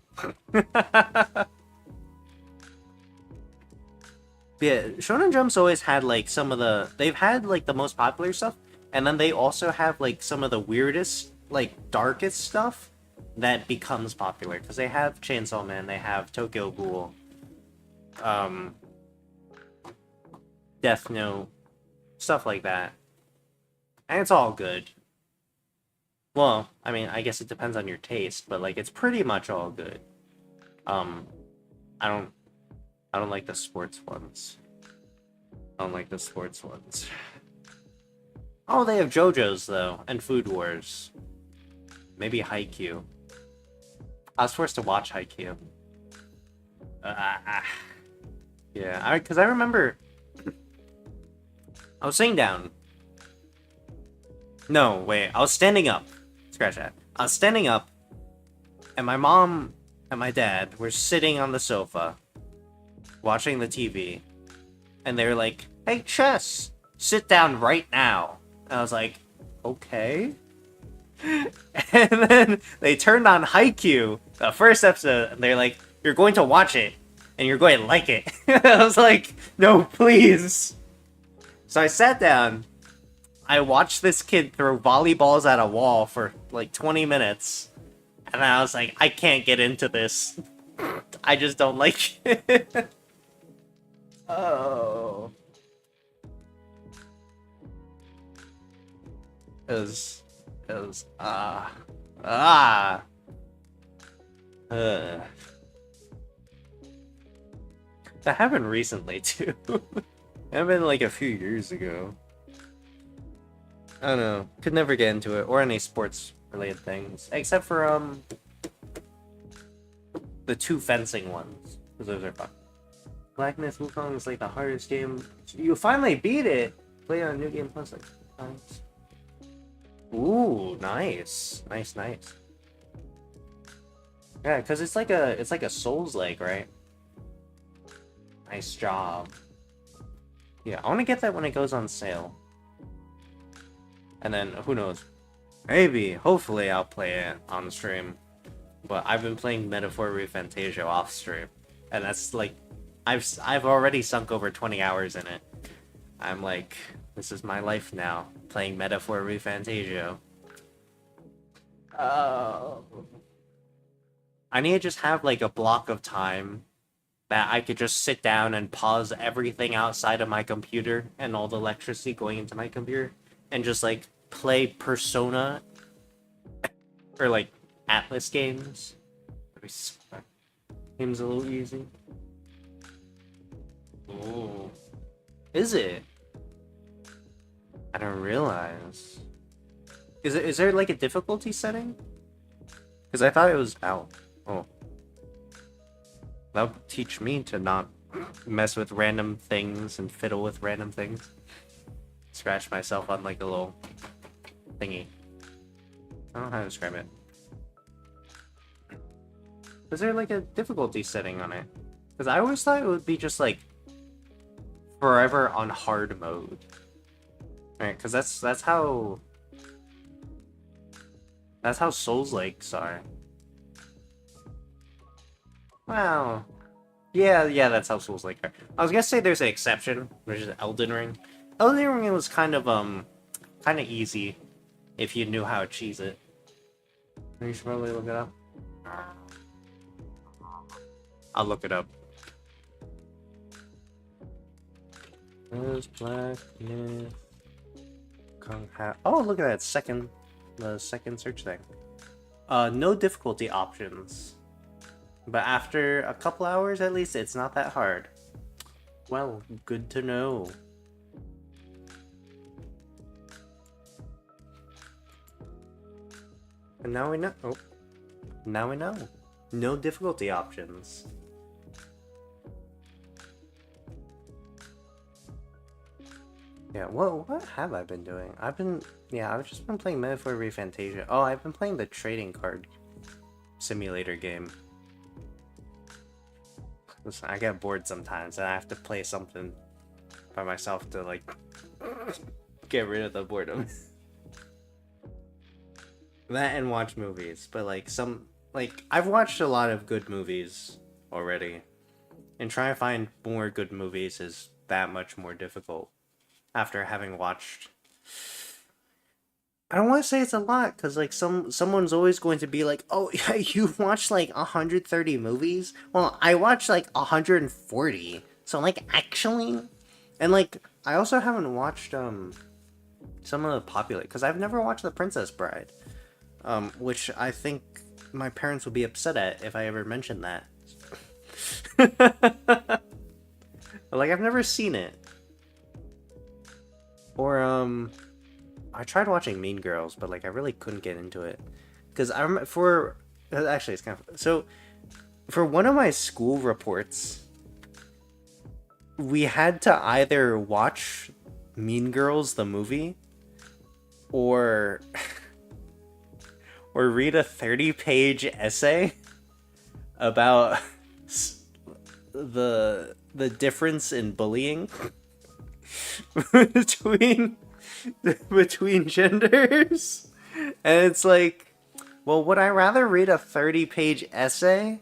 Yeah, Shonen Jump's always had like they've had like the most popular stuff, and then they also have like some of the weirdest, like darkest stuff that becomes popular, because they have Chainsaw Man, they have Tokyo Ghoul, Death Note, stuff like that. And it's all good. Well, I mean, I guess it depends on your taste, but like it's pretty much all good. I don't like the sports ones. I don't like the sports ones. Oh, they have JoJo's though, and Food Wars. Maybe Haikyuu. I was forced to watch Haikyuu. Yeah, because I remember I was sitting down. No, wait, I was standing up. Scratch that. I was standing up, and my mom and my dad were sitting on the sofa, watching the TV, and they were like, "Hey, Chess, sit down right now." And I was like, "Okay." And then they turned on Haikyuu, the first episode, and they're like, "You're going to watch it, and you're going to like it." I was like, "No, please." So I sat down, I watched this kid throw volleyballs at a wall for like 20 minutes, and I was like, I can't get into this. I just don't like it. Oh. It was, That happened recently, too. It happened like a few years ago. I don't know. Could never get into it, or any sports-related things. Except for, the 2 fencing ones. Because those are fun. Blackness Wukong is like the hardest game. You finally beat it! Play on a new game plus, like, times. Ooh, nice. Nice. Yeah, because it's like a Souls-like, right? Nice job. Yeah, I want to get that when it goes on sale. And then, who knows? Maybe, hopefully I'll play it on stream. But I've been playing Metaphor ReFantasia off stream. And that's like, I've already sunk over 20 hours in it. I'm like, this is my life now, playing Metaphor ReFantasia. Oh. I need to just have like a block of time that I could just sit down and pause everything outside of my computer and all the electricity going into my computer and just like play Persona or like Atlas games. Seems a little easy. Oh, is it? I don't realize. Is there like a difficulty setting? Because I thought it was out. Oh. That'll teach me to not mess with random things and fiddle with random things. Scratch myself on like a little thingy. I don't know how to describe it. Is there like a difficulty setting on it? Because I always thought it would be just like forever on hard mode. Right, because that's how Souls-likes are. Wow. Yeah, that's how Souls-like are. I was gonna say there's an exception, which is Elden Ring. Elden Ring was kind of easy if you knew how to cheese it. You should probably look it up. I'll look it up. There's blackness. Oh, look at that the second search thing. No difficulty options. But after a couple hours, at least, it's not that hard. Well, good to know. And now we know. Oh, now we know. No difficulty options. Yeah, what have I been doing? I've just been playing Metaphor ReFantasia. Oh, I've been playing the trading card simulator game. Listen, I get bored sometimes, and I have to play something by myself to, like, get rid of the boredom. That and watch movies, but, like, I've watched a lot of good movies already, and trying to find more good movies is that much more difficult. After having watched, I don't want to say it's a lot, because like someone's always going to be like, oh yeah, you've watched like 130 movies. Well, I watched like 140, so like actually, and like I also haven't watched some of the popular, because I've never watched The Princess Bride, which I think my parents would be upset at if I ever mentioned that. Like, I've never seen it. Or, I tried watching Mean Girls, but, like, I really couldn't get into it. because I'm for actually it's kind of so for one of my school reports, we had to either watch Mean Girls the movie or or read a 30-page essay about the difference in bullying between between genders. And it's like, well, would I rather read a 30-page essay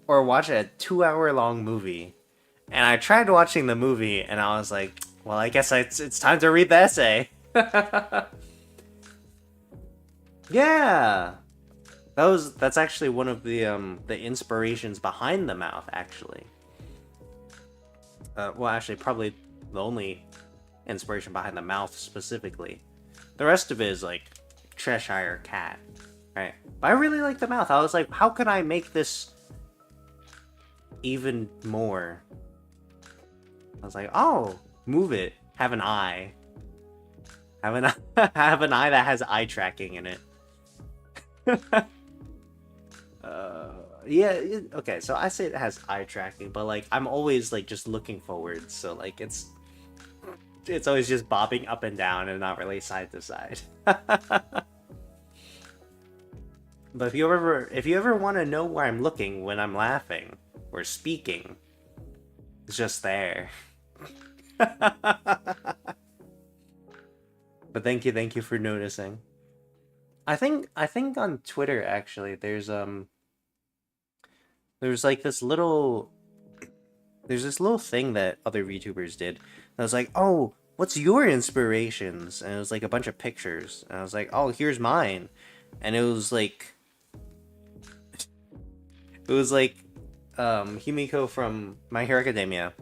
or watch a 2-hour-long movie? And I tried watching the movie, and I was like, well, I guess it's time to read the essay. Yeah, that's actually one of the inspirations behind the mouth, actually. Well, actually, probably the only inspiration behind the mouth specifically. The rest of it is like Cheshire Cat, right? But I really like the mouth. I was like, how can I make this even more? I was like, oh, move it. Have an eye. Have an have an eye that has eye tracking in it. Yeah, okay, so I say it has eye tracking, but like I'm always like just looking forward, so like it's always just bobbing up and down and not really side to side. But if you ever want to know where I'm looking when I'm laughing or speaking, it's just there. But thank you for noticing. I think on Twitter actually there's like this little thing that other VTubers did. I was like, oh, what's your inspirations? And it was like a bunch of pictures. And I was like, oh, here's mine. And it was like Himiko from My Hero Academia,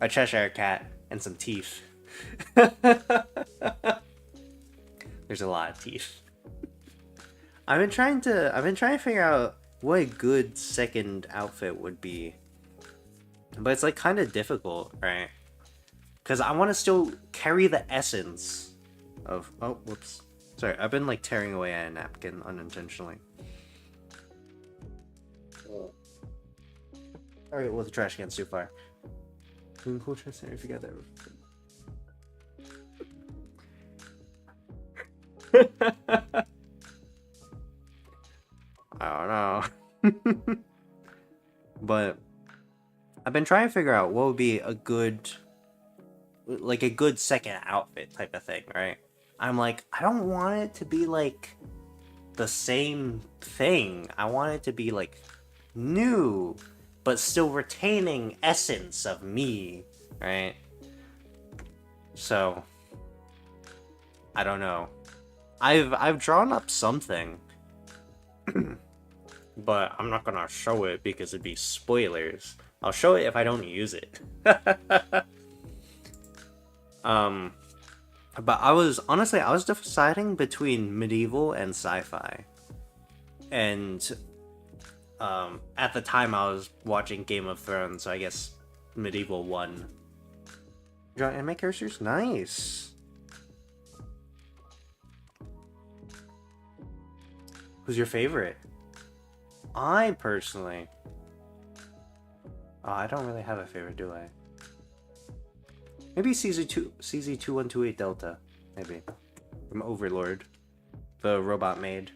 a Cheshire Cat, and some teeth. There's a lot of teeth. I've been trying to figure out what a good second outfit would be. But it's like kind of difficult, right? Because I want to still carry the essence of... Oh, whoops. Sorry, I've been like tearing away at a napkin unintentionally. Alright, well, the trash can's too far. Cool trash can, if you got that. I don't know. But I've been trying to figure out what would be a good second outfit type of thing, right? I'm like, I don't want it to be like the same thing. I want it to be like new, but still retaining essence of me, right? So I don't know. I've drawn up something. But I'm not gonna show it because it'd be spoilers. I'll show it if I don't use it. But I was deciding between medieval and sci-fi. And at the time I was watching Game of Thrones, so I guess medieval won. Draw anime characters? Nice. Who's your favorite? I personally... Oh, I don't really have a favorite, do I? Maybe CZ2128 Delta. Maybe. From Overlord. The robot maid.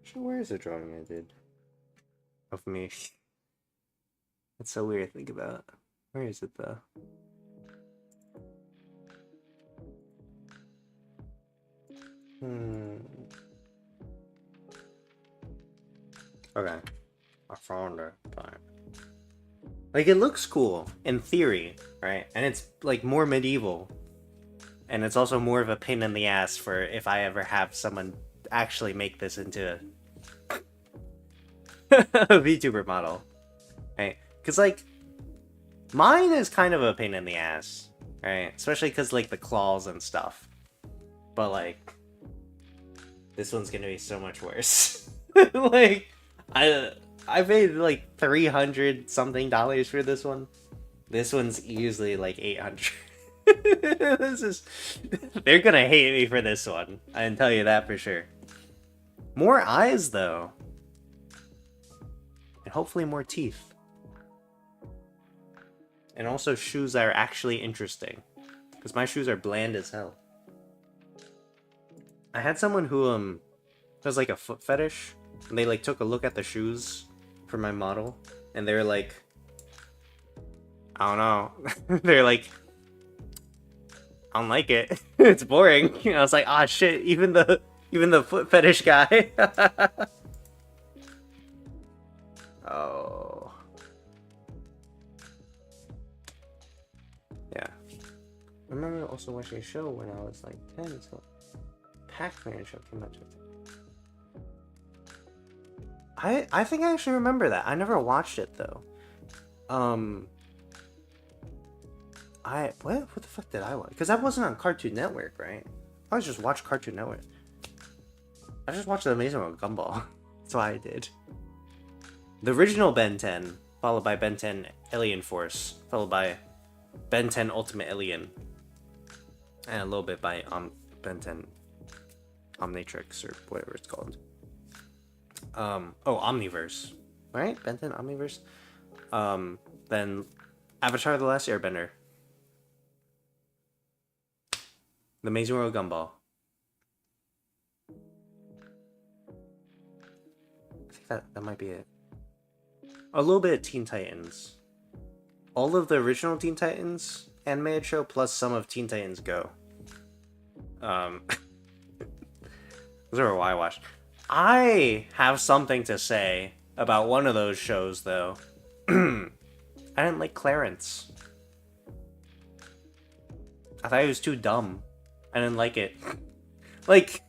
Actually, where is the drawing I did? Of me. That's so weird to think about. Where is it, though? Okay. I found it. Fine. Like, it looks cool, in theory, right? And it's, like, more medieval. And it's also more of a pain in the ass for if I ever have someone actually make this into a VTuber model. Right? Because, like, mine is kind of a pain in the ass, right? Especially because, like, the claws and stuff. But, like, this one's gonna be so much worse. Like, I paid like $300 something for this one. This one's easily like $800. This is... They're gonna hate me for this one. I can tell you that for sure. More eyes, though. And hopefully more teeth. And also shoes that are actually interesting. Because my shoes are bland as hell. I had someone who, has like a foot fetish. And they like took a look at the shoes for my model. And they were like... I don't know. They're like... I don't like it. It's boring. I was like, ah, shit. Even the foot fetish guy. Oh. Yeah. I remember also watching a show when I was like 10, so Pac-Man show came out. I think I actually remember that. I never watched it though. What the fuck did I watch? Because that wasn't on Cartoon Network, right? I always just watched Cartoon Network. I just watched The Amazing World of Gumball. That's why I did. The original Ben 10, followed by Ben 10 Alien Force, followed by Ben 10 Ultimate Alien, and a little bit by Ben 10 Omnitrix, or whatever it's called. Omniverse, right? Ben 10 Omniverse. Then Avatar: The Last Airbender. The Amazing World of Gumball. I think that might be it. A little bit of Teen Titans. All of the original Teen Titans animated show, plus some of Teen Titans Go. Those are what I watched. I have something to say about one of those shows, though. I didn't like Clarence. I thought he was too dumb. I didn't like it. Like,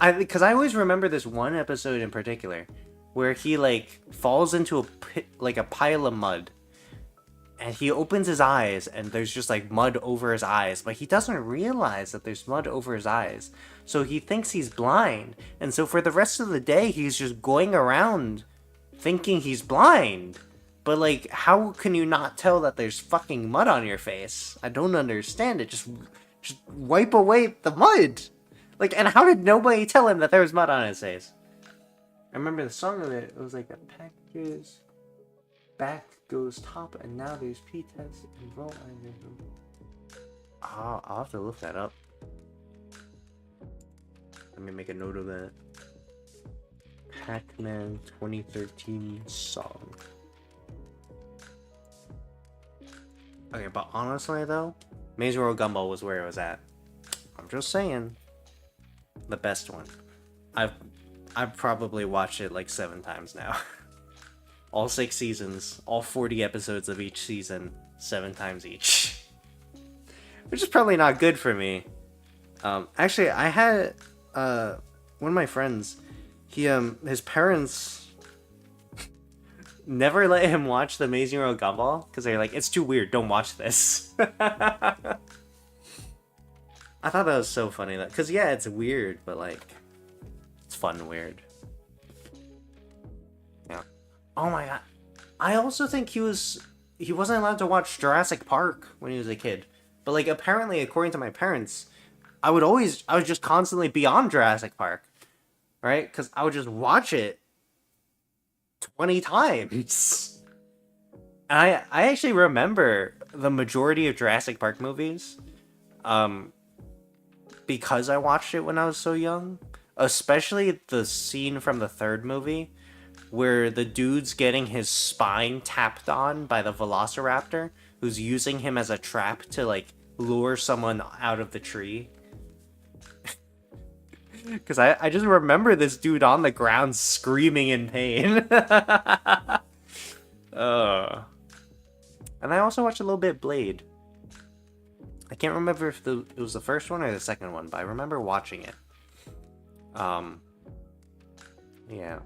because I always remember this one episode in particular where he like falls into a pit, like a pile of mud, and he opens his eyes and there's just like mud over his eyes, but he doesn't realize that there's mud over his eyes, so he thinks he's blind, and so for the rest of the day he's just going around thinking he's blind. But like, how can you not tell that there's fucking mud on your face? I don't understand it. Just wipe away the mud. Like, and how did nobody tell him that there was mud on his face? I remember the song of it. It was like, a package's back goes top, and now there's P-test and roll. I'll have to look that up. Let me make a note of that. Pac-Man 2013 song. Okay, but honestly though, Amazing World Gumball was where it was at. I'm just saying. The best one. I've probably watched it like 7 times now. All 6 seasons, all 40 episodes of each season, 7 times each. Which is probably not good for me. Actually, I had one of my friends, his parents never let him watch The Amazing World Gumball because they're like, it's too weird, don't watch this. I thought that was so funny, that because yeah, it's weird, but like, it's fun weird. Yeah. Oh my god. I also think he wasn't allowed to watch Jurassic Park when he was a kid. But like, apparently, according to my parents, I would just constantly be on Jurassic Park, right? Because I would just watch it 20 times. And I actually remember the majority of Jurassic Park movies, because I watched it when I was so young. Especially the scene from the 3rd movie, where the dude's getting his spine tapped on by the Velociraptor, who's using him as a trap to, like, lure someone out of the tree. Because I just remember this dude on the ground screaming in pain. And I also watched a little bit of Blade. I can't remember if it was the first one or the second one, but I remember watching it. Yeah.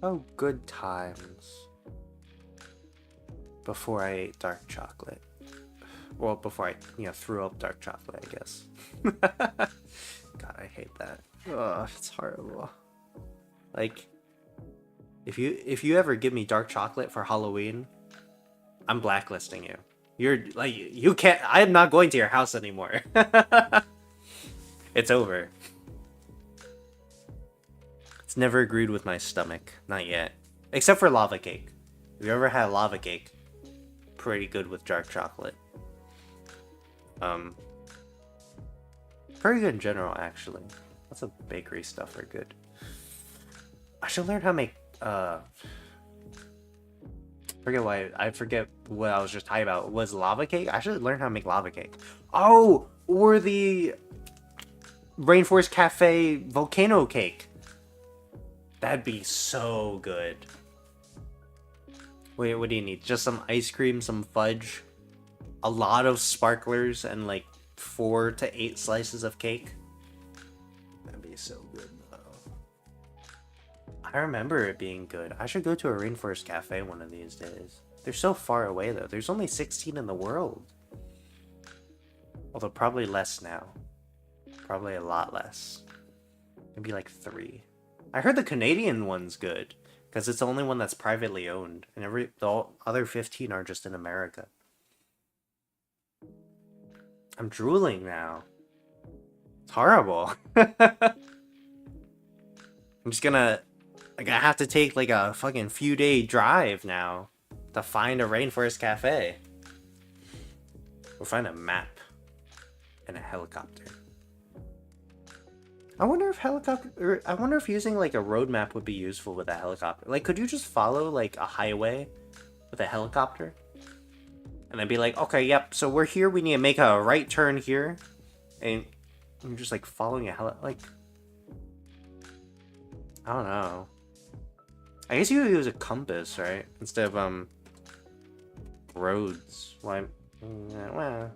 Oh, good times. Before I ate dark chocolate. Well, before I, threw up dark chocolate, I guess. God, I hate that. Ugh, it's horrible. Like, if you ever give me dark chocolate for Halloween, I'm blacklisting you. You're like, you can't. I am not going to your house anymore. It's over. It's never agreed with my stomach. Not yet. Except for lava cake. Have you ever had lava cake? Pretty good with dark chocolate. Pretty good in general, actually. Lots of bakery stuff are good. I should learn how to make, I forget what I was just talking about. Was lava cake? I should learn how to make lava cake. Oh! Or the Rainforest Cafe volcano cake. That'd be so good. Wait, what do you need? Just some ice cream, some fudge, a lot of sparklers, and like 4 to 8 slices of cake. That'd be so good, though. I remember it being good. I should go to a Rainforest Cafe one of these days. They're so far away, though. There's only 16 in the world. Although probably less now. Probably a lot less. Maybe like 3. I heard the Canadian one's good, because it's the only one that's privately owned, and the other 15 are just in America. I'm drooling now. It's horrible. I'm just gonna... Like, I have to take, like, a fucking few-day drive now to find a Rainforest Cafe. We'll find a map. And a helicopter. I wonder if using, like, a road map would be useful with a helicopter. Like, could you just follow, like, a highway with a helicopter? And then be like, okay, yep, so we're here, we need to make a right turn here. And you're just, like, following a like... I don't know. I guess you would use a compass, right? Instead of, roads. Why? Well...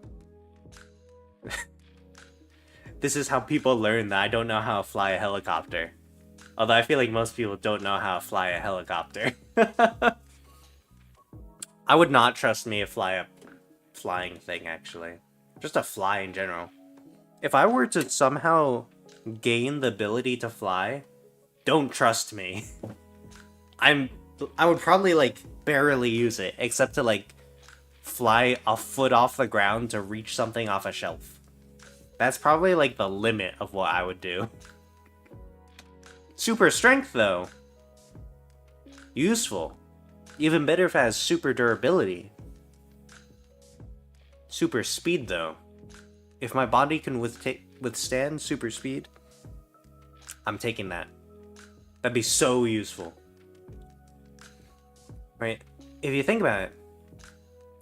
This is how people learn that I don't know how to fly a helicopter. Although I feel like most people don't know how to fly a helicopter. I would not trust me to fly a flying thing, actually. Just to fly in general. If I were to somehow gain the ability to fly, don't trust me. I would probably, like, barely use it, except to, like, fly a foot off the ground to reach something off a shelf. That's probably, like, the limit of what I would do. Super strength, though. Useful. Even better if it has super durability. Super speed, though. If my body can withstand super speed, I'm taking that. That'd be so useful. Right? If you think about it,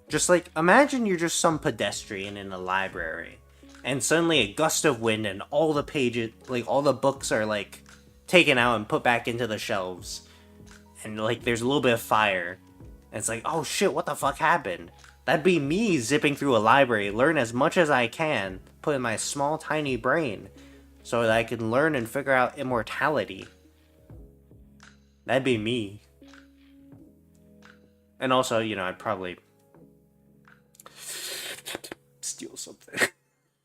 just, like, imagine you're just some pedestrian in a library. And suddenly a gust of wind and all the pages, like, all the books are, like, taken out and put back into the shelves. And, like, there's a little bit of fire. And it's like, oh shit, what the fuck happened? That'd be me zipping through a library, learn as much as I can, put in my small, tiny brain, so that I can learn and figure out immortality. That'd be me. And also, you know, I'd probably steal something.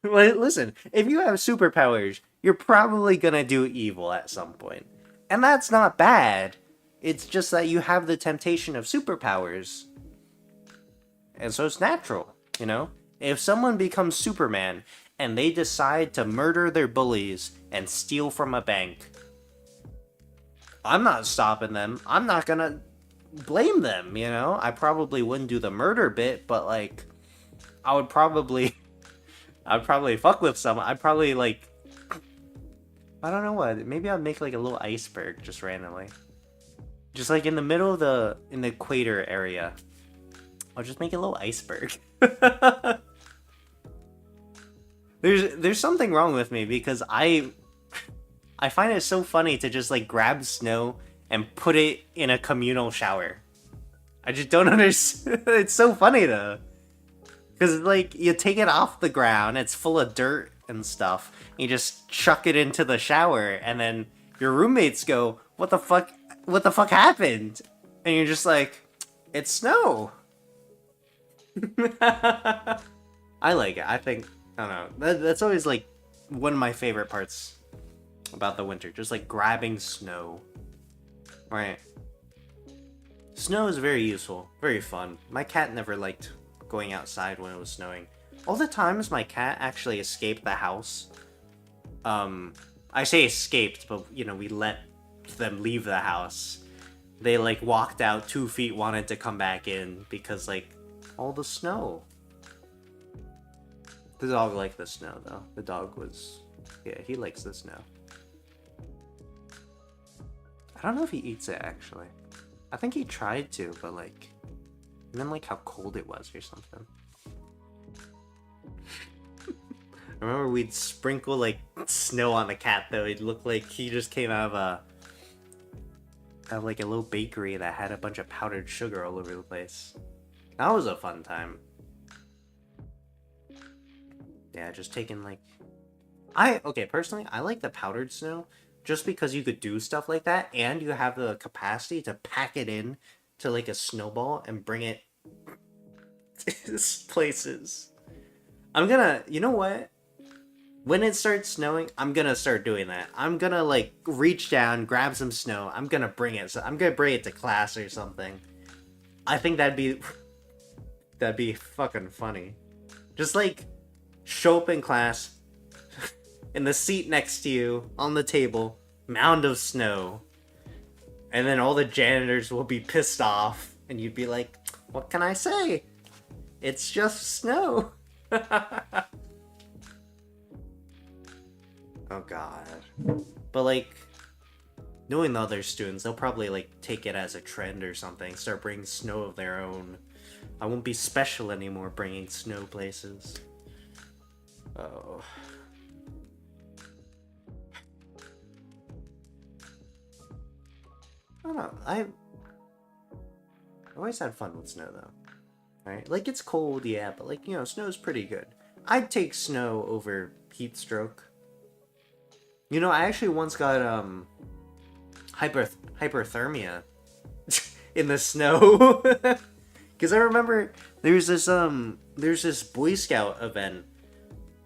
Well, listen, if you have superpowers, you're probably gonna do evil at some point. And that's not bad. It's just that you have the temptation of superpowers. And so it's natural, you know? If someone becomes Superman and they decide to murder their bullies and steal from a bank, I'm not stopping them. I'm not gonna blame them, you know? I probably wouldn't do the murder bit, but, like, I'd probably fuck with someone. I'd probably, like, I don't know what. Maybe I'd make, like, a little iceberg just randomly. Just, like, in the middle of in the equator area. I'll just make a little iceberg. There's something wrong with me because I find it so funny to just, like, grab snow and put it in a communal shower. I just don't understand. It's so funny, though. Because, like, you take it off the ground, it's full of dirt and stuff, and you just chuck it into the shower, and then your roommates go, what the fuck happened? And you're just like, it's snow. I like it. I think, I don't know, that's always, like, one of my favorite parts about the winter, just, like, grabbing snow. Right. Snow is very useful, very fun. My cat never liked going outside when it was snowing. All the times my cat actually escaped the house. I say escaped, but you know, we let them leave the house. They like walked out 2 feet, wanted to come back in because like all the snow. The dog liked the snow though. The dog was, yeah, he likes the snow. I don't know if he eats it actually. I think he tried to, but like, I didn't like how cold it was or something. I remember we'd sprinkle like snow on the cat though. It looked like he just came out of like a little bakery that had a bunch of powdered sugar all over the place. That was a fun time. Yeah, just taking like... Okay, personally, I like the powdered snow just because you could do stuff like that and you have the capacity to pack it in to like a snowball and bring it places. I'm gonna... You know what? When it starts snowing, I'm gonna start doing that. I'm gonna like reach down, grab some snow. I'm gonna bring it. So I'm gonna bring it to class or something. I think that'd be fucking funny. Just like show up in class, in the seat next to you, on the table, mound of snow. And then all the janitors will be pissed off. And you'd be like, what can I say? It's just snow. Oh god. But like, knowing the other students, they'll probably like take it as a trend or something. Start bringing snow of their own. I won't be special anymore bringing snow places. Oh. I don't know. I always had fun with snow though. Right? Like it's cold, yeah, but like, you know, snow's pretty good. I'd take snow over heat stroke. You know, I actually once got hyperthermia in the snow. Cause I remember there's this Boy Scout event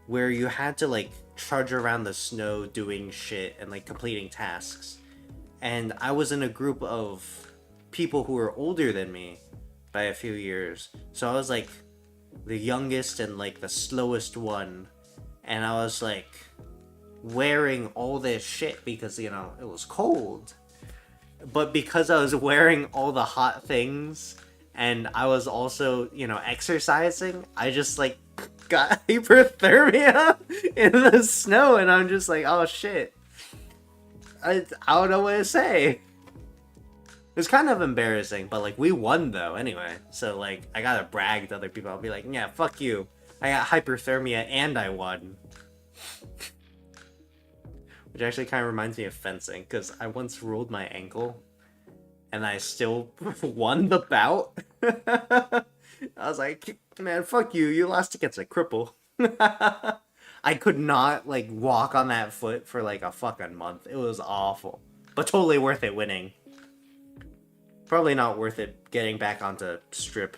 where you had to like trudge around the snow doing shit and like completing tasks. And I was in a group of people who were older than me by a few years. So I was like the youngest and like the slowest one. And I was like wearing all this shit because, you know, it was cold. But because I was wearing all the hot things and I was also, you know, exercising, I just like got hyperthermia in the snow and I'm just like, oh shit. I don't know what to say. It's kind of embarrassing, but like we won though anyway. So like I gotta brag to other people. I'll be like, yeah, fuck you. I got hyperthermia and I won. Which actually kind of reminds me of fencing, because I once rolled my ankle and I still won the bout. I was like, man, fuck you. You lost against a cripple. I could not like walk on that foot for like a fucking month. It was awful. But totally worth it winning. Probably not worth it getting back onto strip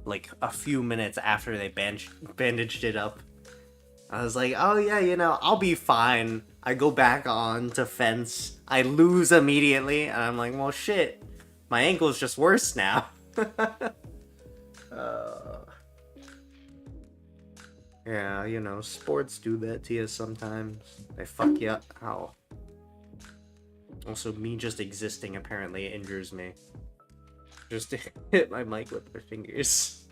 like a few minutes after they bandaged it up. I was like, oh yeah, you know, I'll be fine. I go back on to fence. I lose immediately. And I'm like, well shit. My ankle's just worse now. Yeah, you know, sports do that to you sometimes. They fuck you up. Ow. Also, me just existing apparently injures me. Just to hit my mic with my fingers.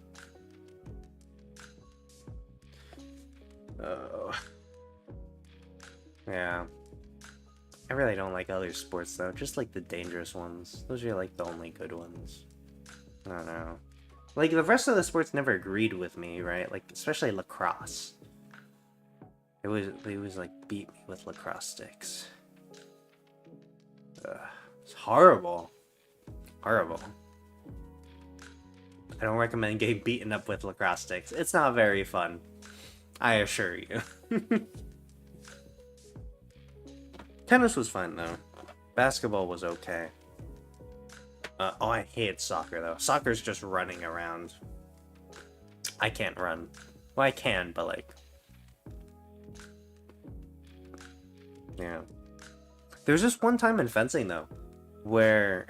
Oh. Yeah. I really don't like other sports though, just like the dangerous ones. Those are like the only good ones. I don't know. Like the rest of the sports never agreed with me, right? Like especially lacrosse. It was like beat me with lacrosse sticks. It's horrible. Horrible. I don't recommend getting beaten up with lacrosse sticks. It's not very fun. I assure you. Tennis was fun though. Basketball was okay. Oh, I hate soccer though. Soccer's just running around. I can't run. Well, I can, but like... Yeah. There's this one time in fencing though, where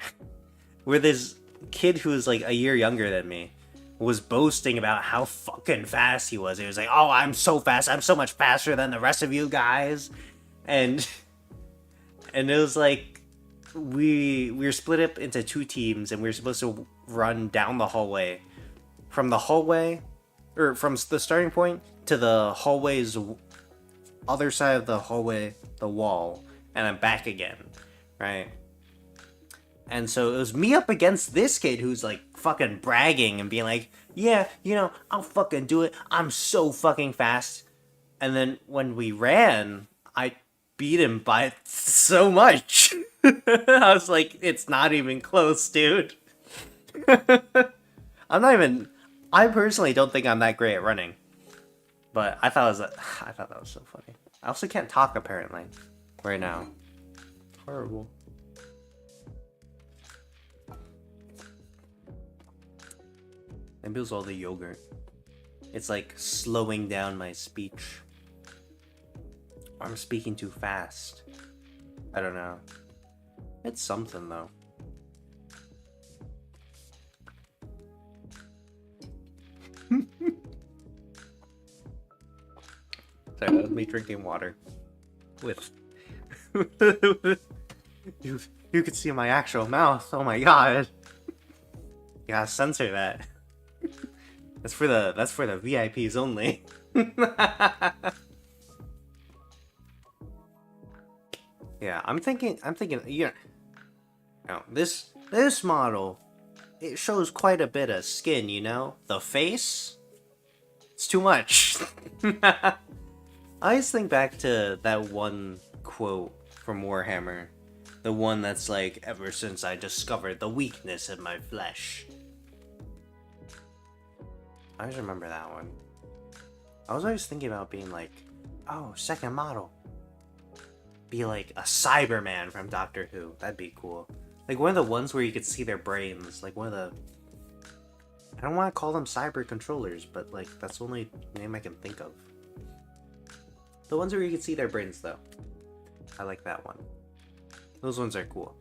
where this kid who was like a year younger than me was boasting about how fucking fast he was. He was like, "Oh, I'm so fast. I'm so much faster than the rest of you guys." And and it was like we were split up into two teams, and we were supposed to run down the hallway from the hallway, or from the starting point to the hallway's other side of the hallway, the wall, and then back again, right? And so it was me up against this kid who's like fucking bragging and being like, "Yeah, you know, I'll fucking do it. I'm so fucking fast." And then when we ran, I beat him by so much. I was like, "It's not even close, dude." I'm not even. I personally don't think I'm that great at running, but I thought I thought that was so funny. I also can't talk apparently right now. Horrible. Maybe it was all the yogurt. It's like slowing down my speech. I'm speaking too fast. I don't know. It's something though. Sorry, that was me drinking water. With you could see my actual mouth. Oh my god. You gotta censor that. That's for the VIPs only. Yeah, I'm thinking, you know, this model, it shows quite a bit of skin, you know? The face, it's too much. I always think back to that one quote from Warhammer. The one that's like, "Ever since I discovered the weakness in my flesh." I always remember that one. I was always thinking about being like, oh, second model. Be like a Cyberman from Doctor Who. That'd be cool. Like one of the ones where you could see their brains. Like one of the... I don't want to call them cyber controllers, but like that's the only name I can think of. The ones where you can see their brains, though. I like that one. Those ones are cool.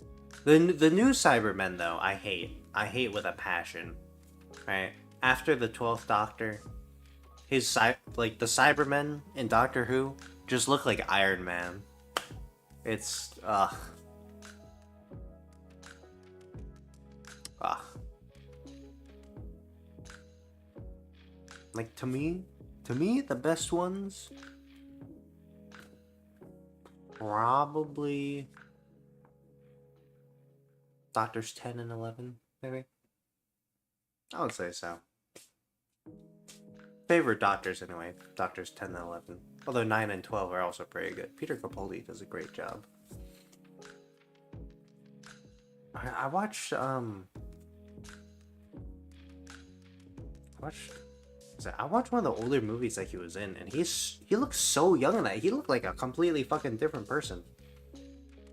The new Cybermen, though, I hate. I hate with a passion. Right? After the 12th Doctor, the Cybermen in Doctor Who just look like Iron Man. It's, ugh. Like, to me, the best ones, probably Doctors 10 and 11, maybe? I would say so. Favorite Doctors, anyway. Doctors 10 and 11. Although 9 and 12 are also pretty good. Peter Capaldi does a great job. I watched, I watched one of the older movies that he was in, and he looked so young in that. He looked like a completely fucking different person.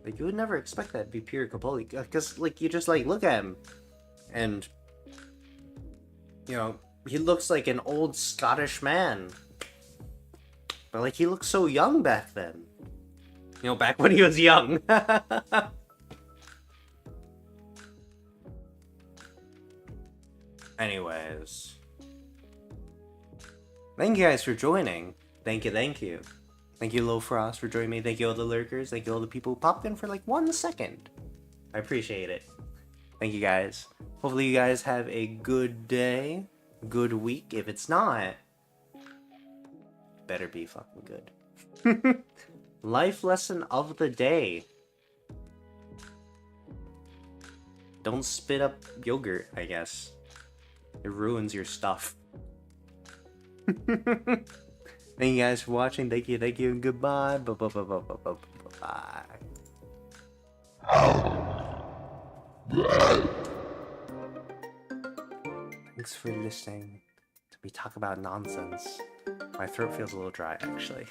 Like, you would never expect that to be Peter Capaldi, because, like, you just, like, look at him, and, you know, he looks like an old Scottish man. But, like, he looked so young back then. You know, back when he was young. Anyways. Thank you guys for joining. Thank you, thank you. Thank you, Low Frost, for joining me. Thank you, all the lurkers. Thank you, all the people who popped in for like 1 second. I appreciate it. Thank you, guys. Hopefully you guys have a good day, good week. If it's not, better be fucking good. Life lesson of the day. Don't spit up yogurt, I guess. It ruins your stuff. Thank you guys for watching. Thank you, and goodbye. Bye. Thanks for listening to me talk about nonsense. My throat feels a little dry, actually.